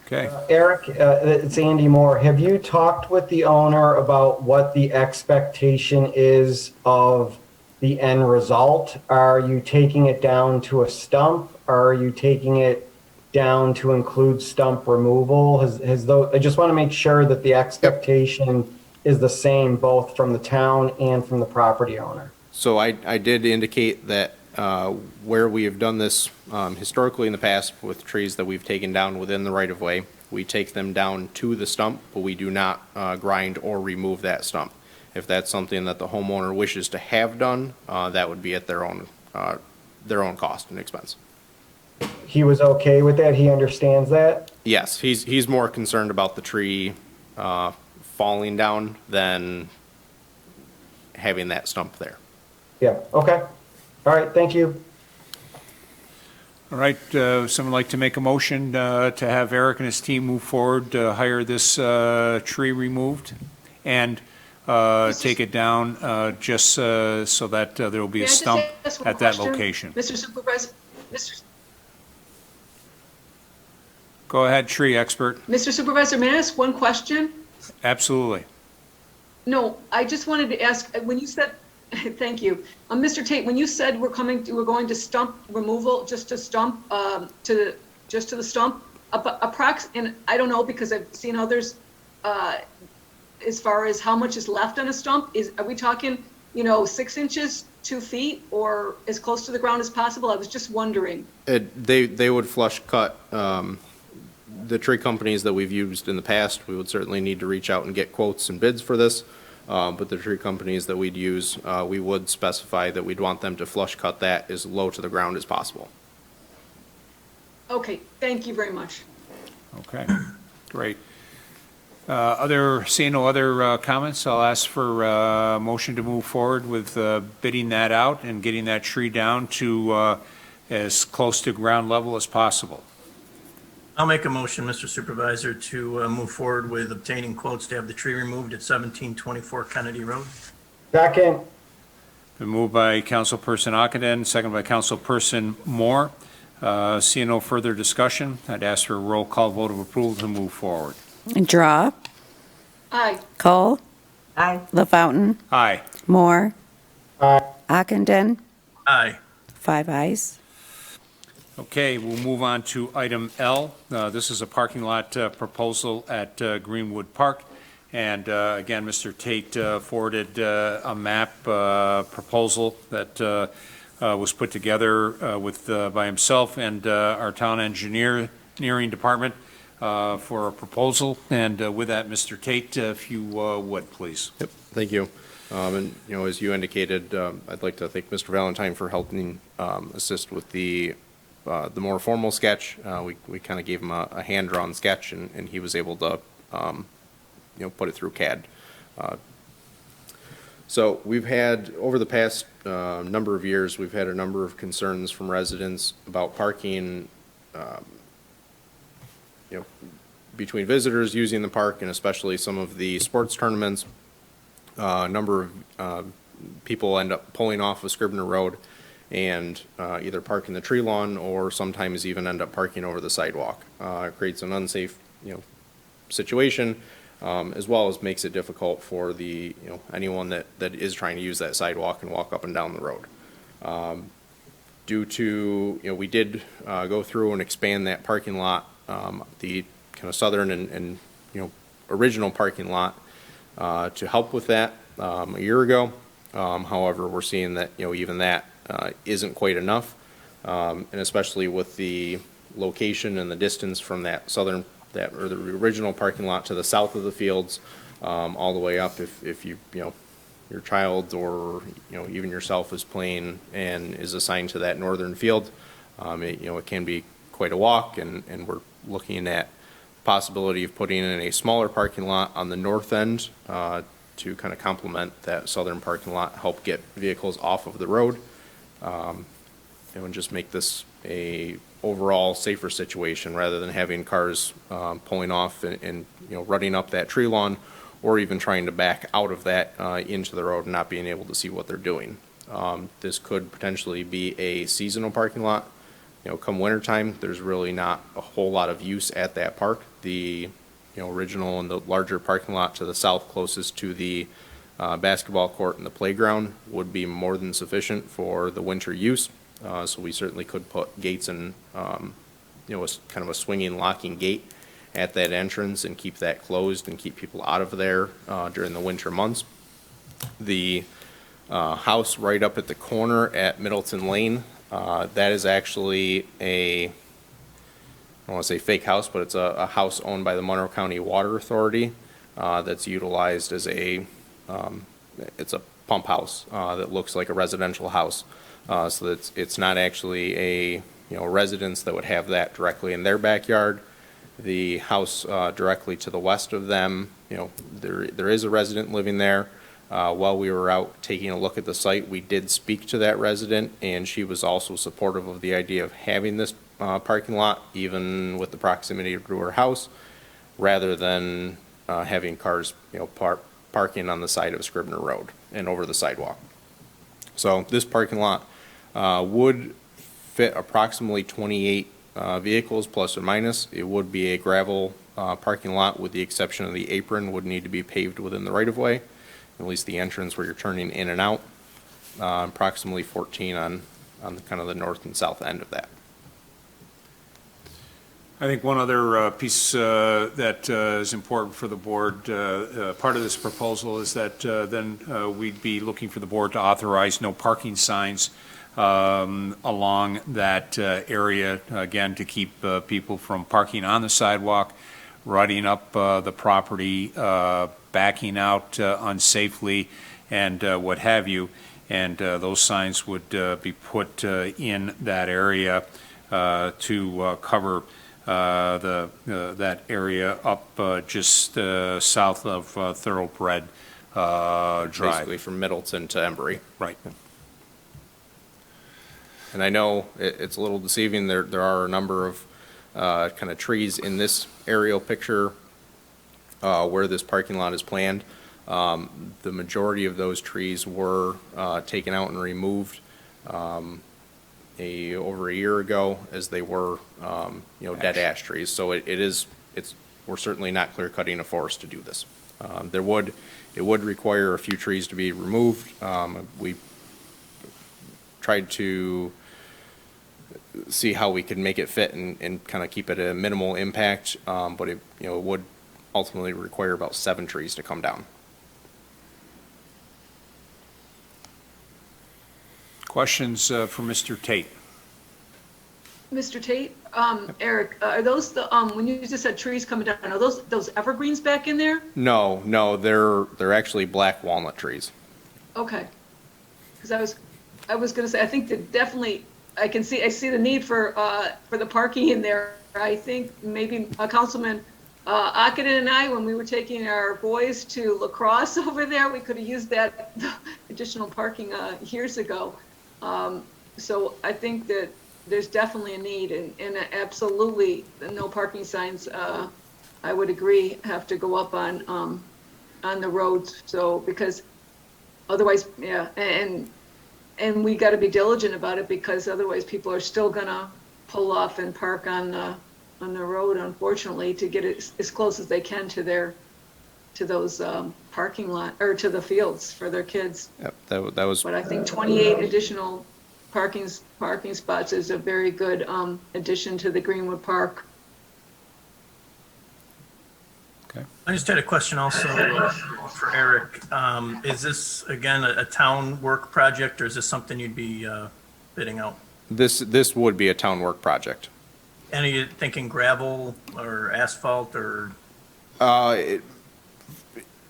Okay. Eric, it's Andy Moore. Have you talked with the owner about what the expectation is of the end result? Are you taking it down to a stump? Are you taking it down to include stump removal? I just want to make sure that the expectation is the same both from the town and from the property owner. So I did indicate that where we have done this historically in the past with trees that we've taken down within the right-of-way, we take them down to the stump, but we do not grind or remove that stump. If that's something that the homeowner wishes to have done, that would be at their own cost and expense. He was okay with that? He understands that? Yes, he's more concerned about the tree falling down than having that stump there. Yeah, okay. All right, thank you. All right, someone like to make a motion to have Eric and his team move forward to hire this tree removed and take it down just so that there will be May a I just stump ask one at that question? location. Mr. Supervisor, Go ahead, tree expert. Mr. Supervisor, may I ask one question? Absolutely. No, I just wanted to ask, when you said, thank you. Mr. Tate, when you said we're going to stump removal, just to stump, just to the stump, and I don't know because I've seen others, as far as how much is left on a stump, are we talking, 6 inches, 2 feet, or as close to the ground as possible? I was just wondering. They would flush cut. The tree companies that we've used in the past, we would certainly need to reach out and get quotes and bids for this. But the tree companies that we'd use, we would specify that we'd want them to flush cut that as low to the ground as possible. Okay, thank you very much. Okay, great. Seeing no other comments, I'll ask for a motion to move forward with bidding that out and getting that tree down to as close to ground level as possible. I'll make a motion, Mr. Supervisor, to move forward with obtaining quotes to have the tree removed at 1724 Kennedy Road. Second. Been moved by Councilperson Ockenden, second by Councilperson Moore. Seeing no further discussion, I'd ask for a roll call vote of approval to move forward. Draw. Aye. Cole. Aye. LaFountain. Aye. Moore. Aye. Ockenden. Aye. 5 ayes. Okay, we'll move on to item L. This is a parking lot proposal at Greenwood Park. And again, Mr. Tate forwarded a map proposal that was put together by himself and our town engineering department for a proposal. And with that, Mr. Tate, if you would, please. Yep, thank you. And, as you indicated, I'd like to thank Mr. Valentine for helping assist with the more formal sketch. We kind of gave him a hand-drawn sketch, and he was able to, put it through CAD. So we've had, over the past number of years, we've had a number of concerns from residents about parking, between visitors using the park and especially some of the sports tournaments. A number of people end up pulling off of Scribner Road and either park in the tree lawn or sometimes even end up parking over the sidewalk. It creates an unsafe, situation, as well as makes it difficult for the, anyone that is trying to use that sidewalk and walk up and down the road. Due to, we did go through and expand that parking lot, the kind of southern and original parking lot, to help with that a year ago. However, we're seeing that even that isn't quite enough, and especially with the location and the distance from that the original parking lot to the south of the fields, all the way up. If you your child or even yourself is playing and is assigned to that northern field, it can be quite a walk, and we're looking at possibility of putting in a smaller parking lot on the north end to kind of complement that southern parking lot, help get vehicles off of the road, and just make this a overall safer situation rather than having cars pulling off and running up that tree lawn, or even trying to back out of that into the road and not being able to see what they're doing. This could potentially be a seasonal parking lot. Come wintertime, there's really not a whole lot of use at that park. The original and the larger parking lot to the south, closest to the basketball court and the playground, would be more than sufficient for the winter use. So we certainly could put gates and kind of a swinging locking gate at that entrance and keep that closed and keep people out of there during the winter months. The house right up at the corner at Middleton Lane, that is actually I don't want to say fake house, but it's a house owned by the Monroe County Water Authority that's utilized as it's a pump house that looks like a residential house. So it's not actually a residence that would have that directly in their backyard. The house directly to the west of them, there is a resident living there. While we were out taking a look at the site, we did speak to that resident, and she was also supportive of the idea of having this parking lot, even with the proximity to her house, rather than having cars, parking on the side of Scribner Road and over the sidewalk. So this parking lot would fit approximately 28 vehicles, plus or minus. It would be a gravel parking lot, with the exception of the apron would need to be paved within the right-of-way, at least the entrance where you're turning in and out. Approximately 14 on the kind of the north and south end of that. I think one other piece that is important for the board, part of this proposal is that then we'd be looking for the board to authorize no parking signs along that area, again, to keep people from parking on the sidewalk, riding up the property, backing out unsafely, and what have you. And those signs would be put in that area to cover that area up just south of Thoroughbred Drive. Basically from Middleton to Embry. Right. And I know it's a little deceiving. There are a number of kind of trees in this aerial picture where this parking lot is planned. The majority of those trees were taken out and removed over a year ago, as they were dead ash trees. So we're certainly not clear cutting a forest to do this. It would require a few trees to be removed. We tried to see how we could make it fit and kind of keep it a minimal impact, but it would ultimately require about 7 trees to come down. Questions for Mr. Tate? Mr. Tate, Eric, are those the when you just said trees coming down, are those evergreens back in there? No, they're actually black walnut trees. Okay. Because I was going to say, I think that definitely, I see the need for the parking in there. I think maybe Councilman Akinen and I, when we were taking our boys to lacrosse over there, we could have used that additional parking years ago. So I think that there's definitely a need, and absolutely no parking signs, I would agree, have to go up on the roads. So, because otherwise, yeah, and we got to be diligent about it, because otherwise people are still gonna pull off and park on the road, unfortunately, to get it as close as they can to those parking lot, or to the fields for their kids. Yep, that was. But I think 28 additional parking spots is a very good addition to the Greenwood Park. Okay. I just had a question also for Eric. Is this, again, a town work project, or is this something you'd be bidding out? This would be a town work project. And are you thinking gravel or asphalt or?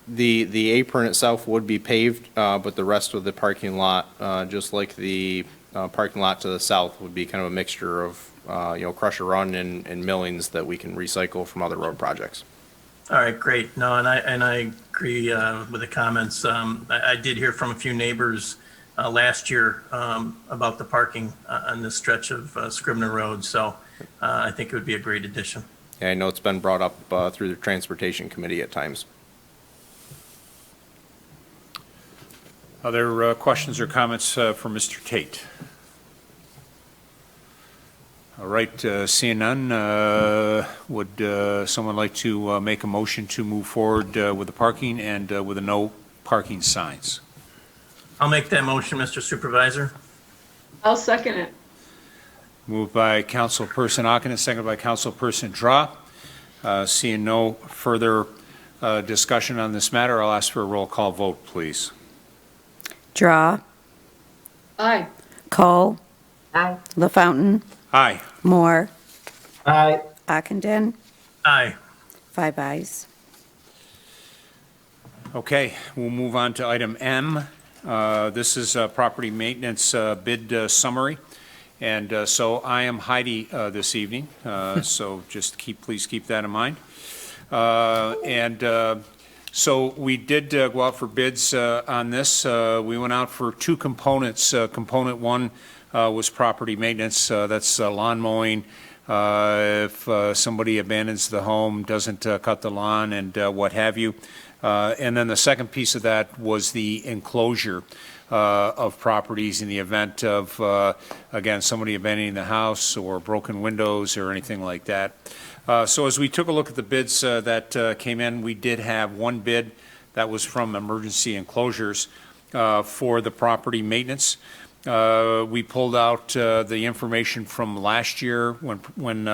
The apron itself would be paved, but the rest of the parking lot, just like the parking lot to the south, would be kind of a mixture of, crusher run and millings that we can recycle from other road projects. All right, great. No, and I agree with the comments. I did hear from a few neighbors last year about the parking on this stretch of Scribner Road, so I think it would be a great addition. Yeah, I know it's been brought up through the Transportation Committee at times. Other questions or comments for Mr. Tate? All right, seeing none, would someone like to make a motion to move forward with the parking and with the no parking signs? I'll make that motion, Mr. Supervisor. I'll second it. Moved by Councilperson Akinen, seconded by Councilperson Draw. Seeing no further discussion on this matter, I'll ask for a roll call vote, please. Draw. Aye. Cole. Aye. LaFountain. Aye. Moore. Aye. Ockenden. Aye. 5 ayes. Okay, we'll move on to item M. This is property maintenance bid summary. And so I am Heidi this evening, so just please keep that in mind. So we did go out for bids on this. We went out for two components. Component one was property maintenance. That's lawn mowing. If somebody abandons the home, doesn't cut the lawn, and what have you. And then the second piece of that was the enclosure of properties in the event of, again, somebody abandoning the house or broken windows or anything like that. So as we took a look at the bids that came in, we did have one bid that was from Emergency Enclosures for the property maintenance. We pulled out the information from last year when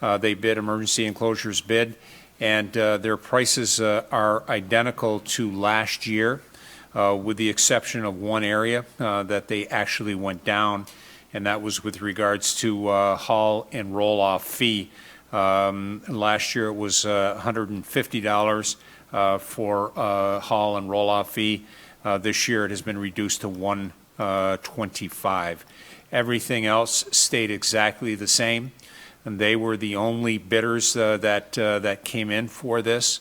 they bid, Emergency Enclosures bid, and their prices are identical to last year, with the exception of one area that they actually went down, and that was with regards to haul and roll-off fee. Last year it was $150 for haul and roll-off fee. This year it has been reduced to $125. Everything else stayed exactly the same, and they were the only bidders that came in for this.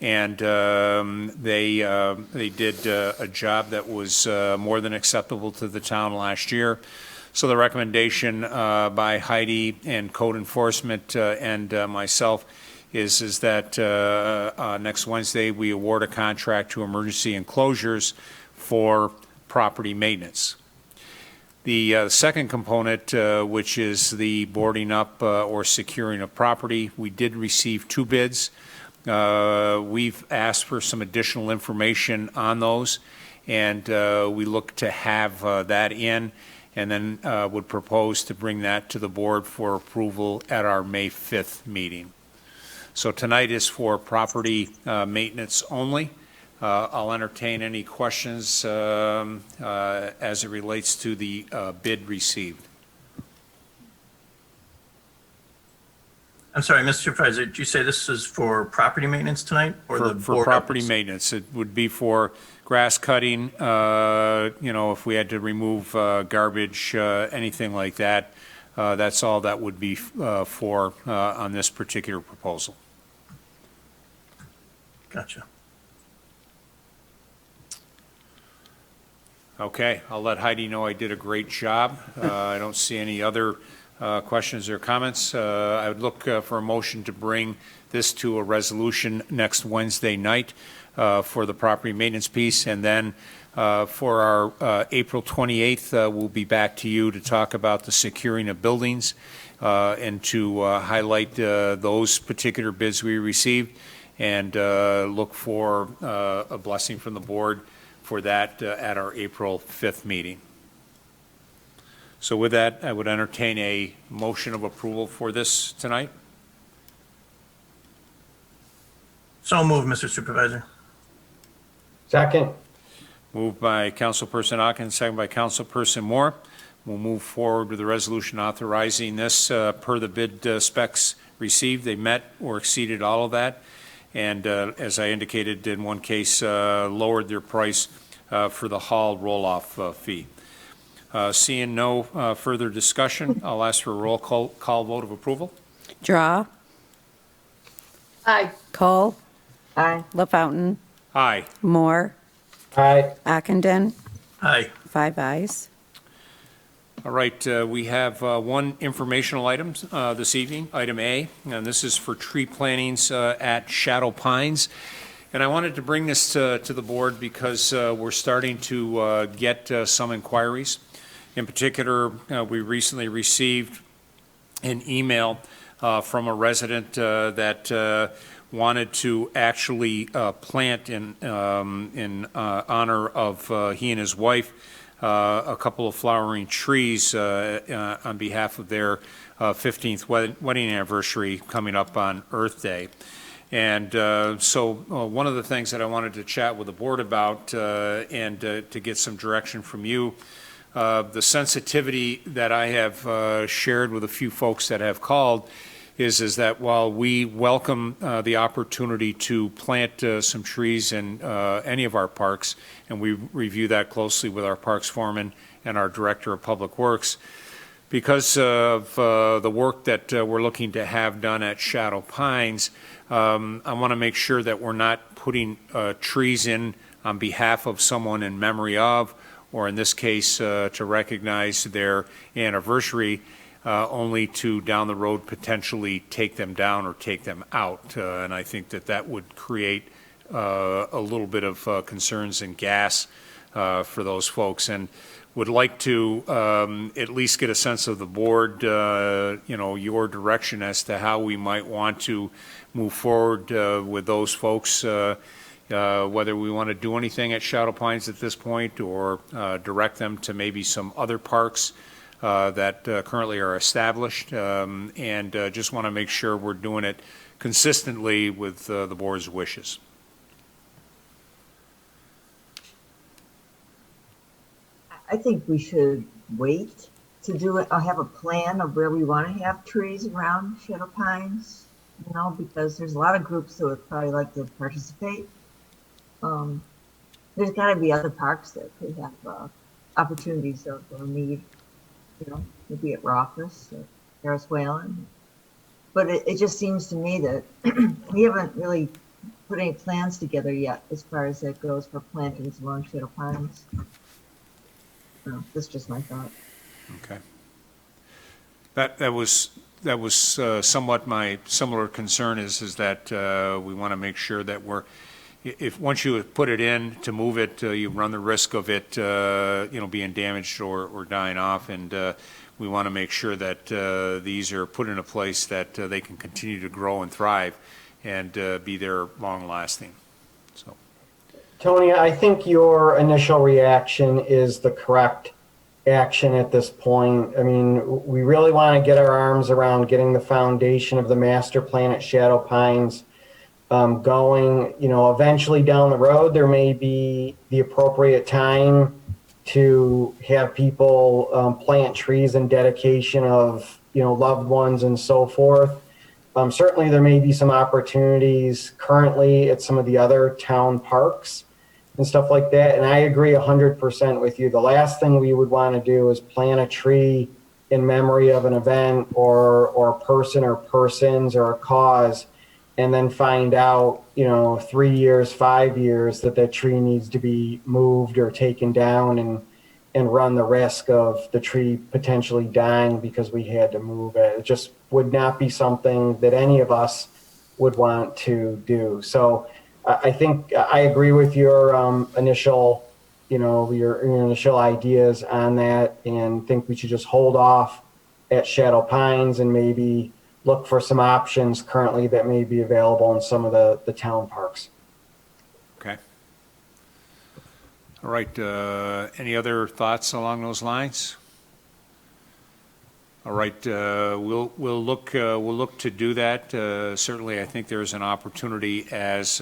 And they did a job that was more than acceptable to the town last year. So the recommendation by Heidi and Code Enforcement and myself is that next Wednesday we award a contract to Emergency Enclosures for property maintenance. The second component, which is the boarding up or securing of property, we did receive two bids. We've asked for some additional information on those, and we look to have that in, and then would propose to bring that to the board for approval at our May 5th meeting. So tonight is for property maintenance only. I'll entertain any questions as it relates to the bid received. I'm sorry, Mr. Supervisor, did you say this is for property maintenance tonight or the For board property efforts? maintenance, it would be for grass cutting, if we had to remove garbage, anything like that. That's all that would be for on this particular proposal. Gotcha. Okay, I'll let Heidi know I did a great job. I don't see any other questions or comments. I would look for a motion to bring this to a resolution next Wednesday night for the property maintenance piece. And then for our April 28th, we'll be back to you to talk about the securing of buildings and to highlight those particular bids we received and look for a blessing from the board for that at our April 5th meeting. So with that, I would entertain a motion of approval for this tonight. So moved, Mr. Supervisor. Second. Moved by Councilperson Hawkins, second by Councilperson Moore. We'll move forward with the resolution authorizing this per the bid specs received. They met or exceeded all of that. And as I indicated, in one case, lowered their price for the hall roll-off fee. Seeing no further discussion, I'll ask for a roll call vote of approval. Draw. Aye. Cole. Aye. LaFountain. Aye. Moore. Aye. Ockenden. Aye. 5 ayes. All right, we have one informational item this evening, item A, and this is for tree plantings at Shadow Pines. And I wanted to bring this to the board because we're starting to get some inquiries. In particular, we recently received an email from a resident that wanted to actually plant in honor of he and his wife a couple of flowering trees on behalf of their 15th wedding anniversary coming up on Earth Day. And so one of the things that I wanted to chat with the board about and to get some direction from you, the sensitivity that I have shared with a few folks that have called is that while we welcome the opportunity to plant some trees in any of our parks, and we review that closely with our parks foreman and our director of public works, because of the work that we're looking to have done at Shadow Pines, I want to make sure that we're not putting trees in on behalf of someone in memory of, or in this case, to recognize their anniversary, only to down the road potentially take them down or take them out. And I think that that would create a little bit of concerns and gas for those folks. And would like to at least get a sense of the board, your direction as to how we might want to move forward with those folks, whether we want to do anything at Shadow Pines at this point or direct them to maybe some other parks that currently are established, and just want to make sure we're doing it consistently with the board's wishes. I think we should wait to do it. I'll have a plan of where we want to have trees around Shadow Pines, because there's a lot of groups that would probably like to participate. There's got to be other parks that could have opportunities of need, maybe at Rothus or Harris-Whalen. But it just seems to me that we haven't really put any plans together yet as far as that goes for plantings along Shadow Pines. That's just my thought. Okay. That was somewhat my similar concern is that we want to make sure that if once you put it in to move it, you run the risk of it being damaged or dying off, and we want to make sure that these are put in a place that they can continue to grow and thrive and be there long lasting. So. Tony, I think your initial reaction is the correct action at this point. I mean, we really want to get our arms around getting the foundation of the master plan at Shadow Pines going. Eventually down the road, there may be the appropriate time to have people plant trees in dedication of, loved ones and so forth. Certainly, there may be some opportunities currently at some of the other town parks and stuff like that. And I agree 100% with you. The last thing we would want to do is plant a tree in memory of an event or a person or persons or a cause, and then find out, 3 years, 5 years that tree needs to be moved or taken down and run the risk of the tree potentially dying because we had to move it. It just would not be something that any of us would want to do. So I think I agree with your initial, your initial ideas on that, and think we should just hold off at Shadow Pines and maybe look for some options currently that may be available in some of the town parks. Okay. All right, any other thoughts along those lines? All right, we'll look to do that. Certainly, I think there's an opportunity as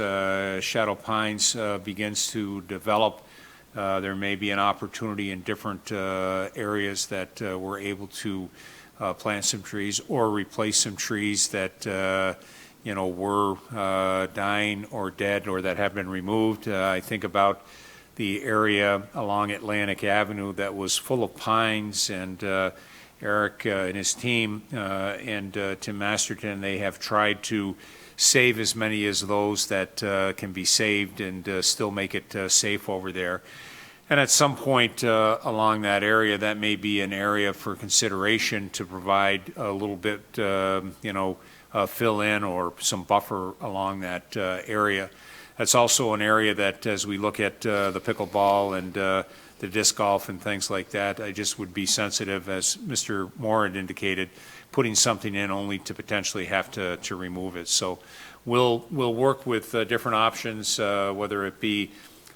Shadow Pines begins to develop. There may be an opportunity in different areas that we're able to plant some trees or replace some trees that were dying or dead or that have been removed. I think about the area along Atlantic Avenue that was full of pines, and Eric and his team and Tim Masterton, they have tried to save as many as those that can be saved and still make it safe over there. And at some point along that area, that may be an area for consideration to provide a little bit, fill in or some buffer along that area. That's also an area that, as we look at the pickleball and the disc golf and things like that, I just would be sensitive, as Mr. Moore had indicated, putting something in only to potentially have to remove it. So we'll work with different options, whether it be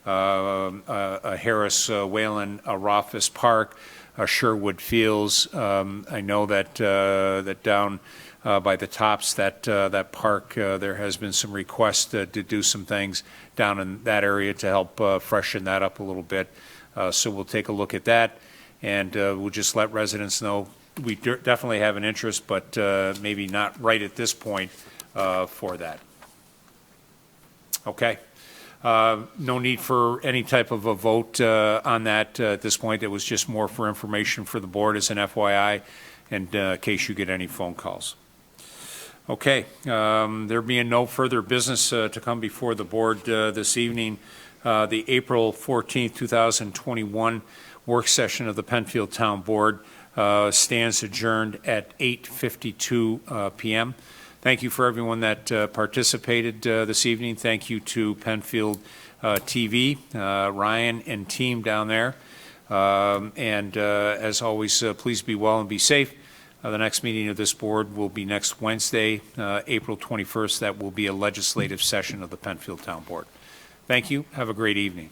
a Harris-Whalen, a Rothfuss Park, a Sherwood Fields. I know that that down by the tops, that park, there has been some requests to do some things down in that area to help freshen that up a little bit. So we'll take a look at that, and we'll just let residents know we definitely have an interest, but maybe not right at this point for that. Okay. No need for any type of a vote on that at this point. It was just more for information for the board as an FYI, and in case you get any phone calls. Okay, there being no further business to come before the board this evening, the April 14th, 2021 work session of the Penfield Town Board stands adjourned at 8:52 p.m. Thank you for everyone that participated this evening. Thank you to Penfield TV, Ryan and team down there. And as always, please be well and be safe. The next meeting of this board will be next Wednesday, April 21st. That will be a legislative session of the Penfield Town Board. Thank you. Have a great evening.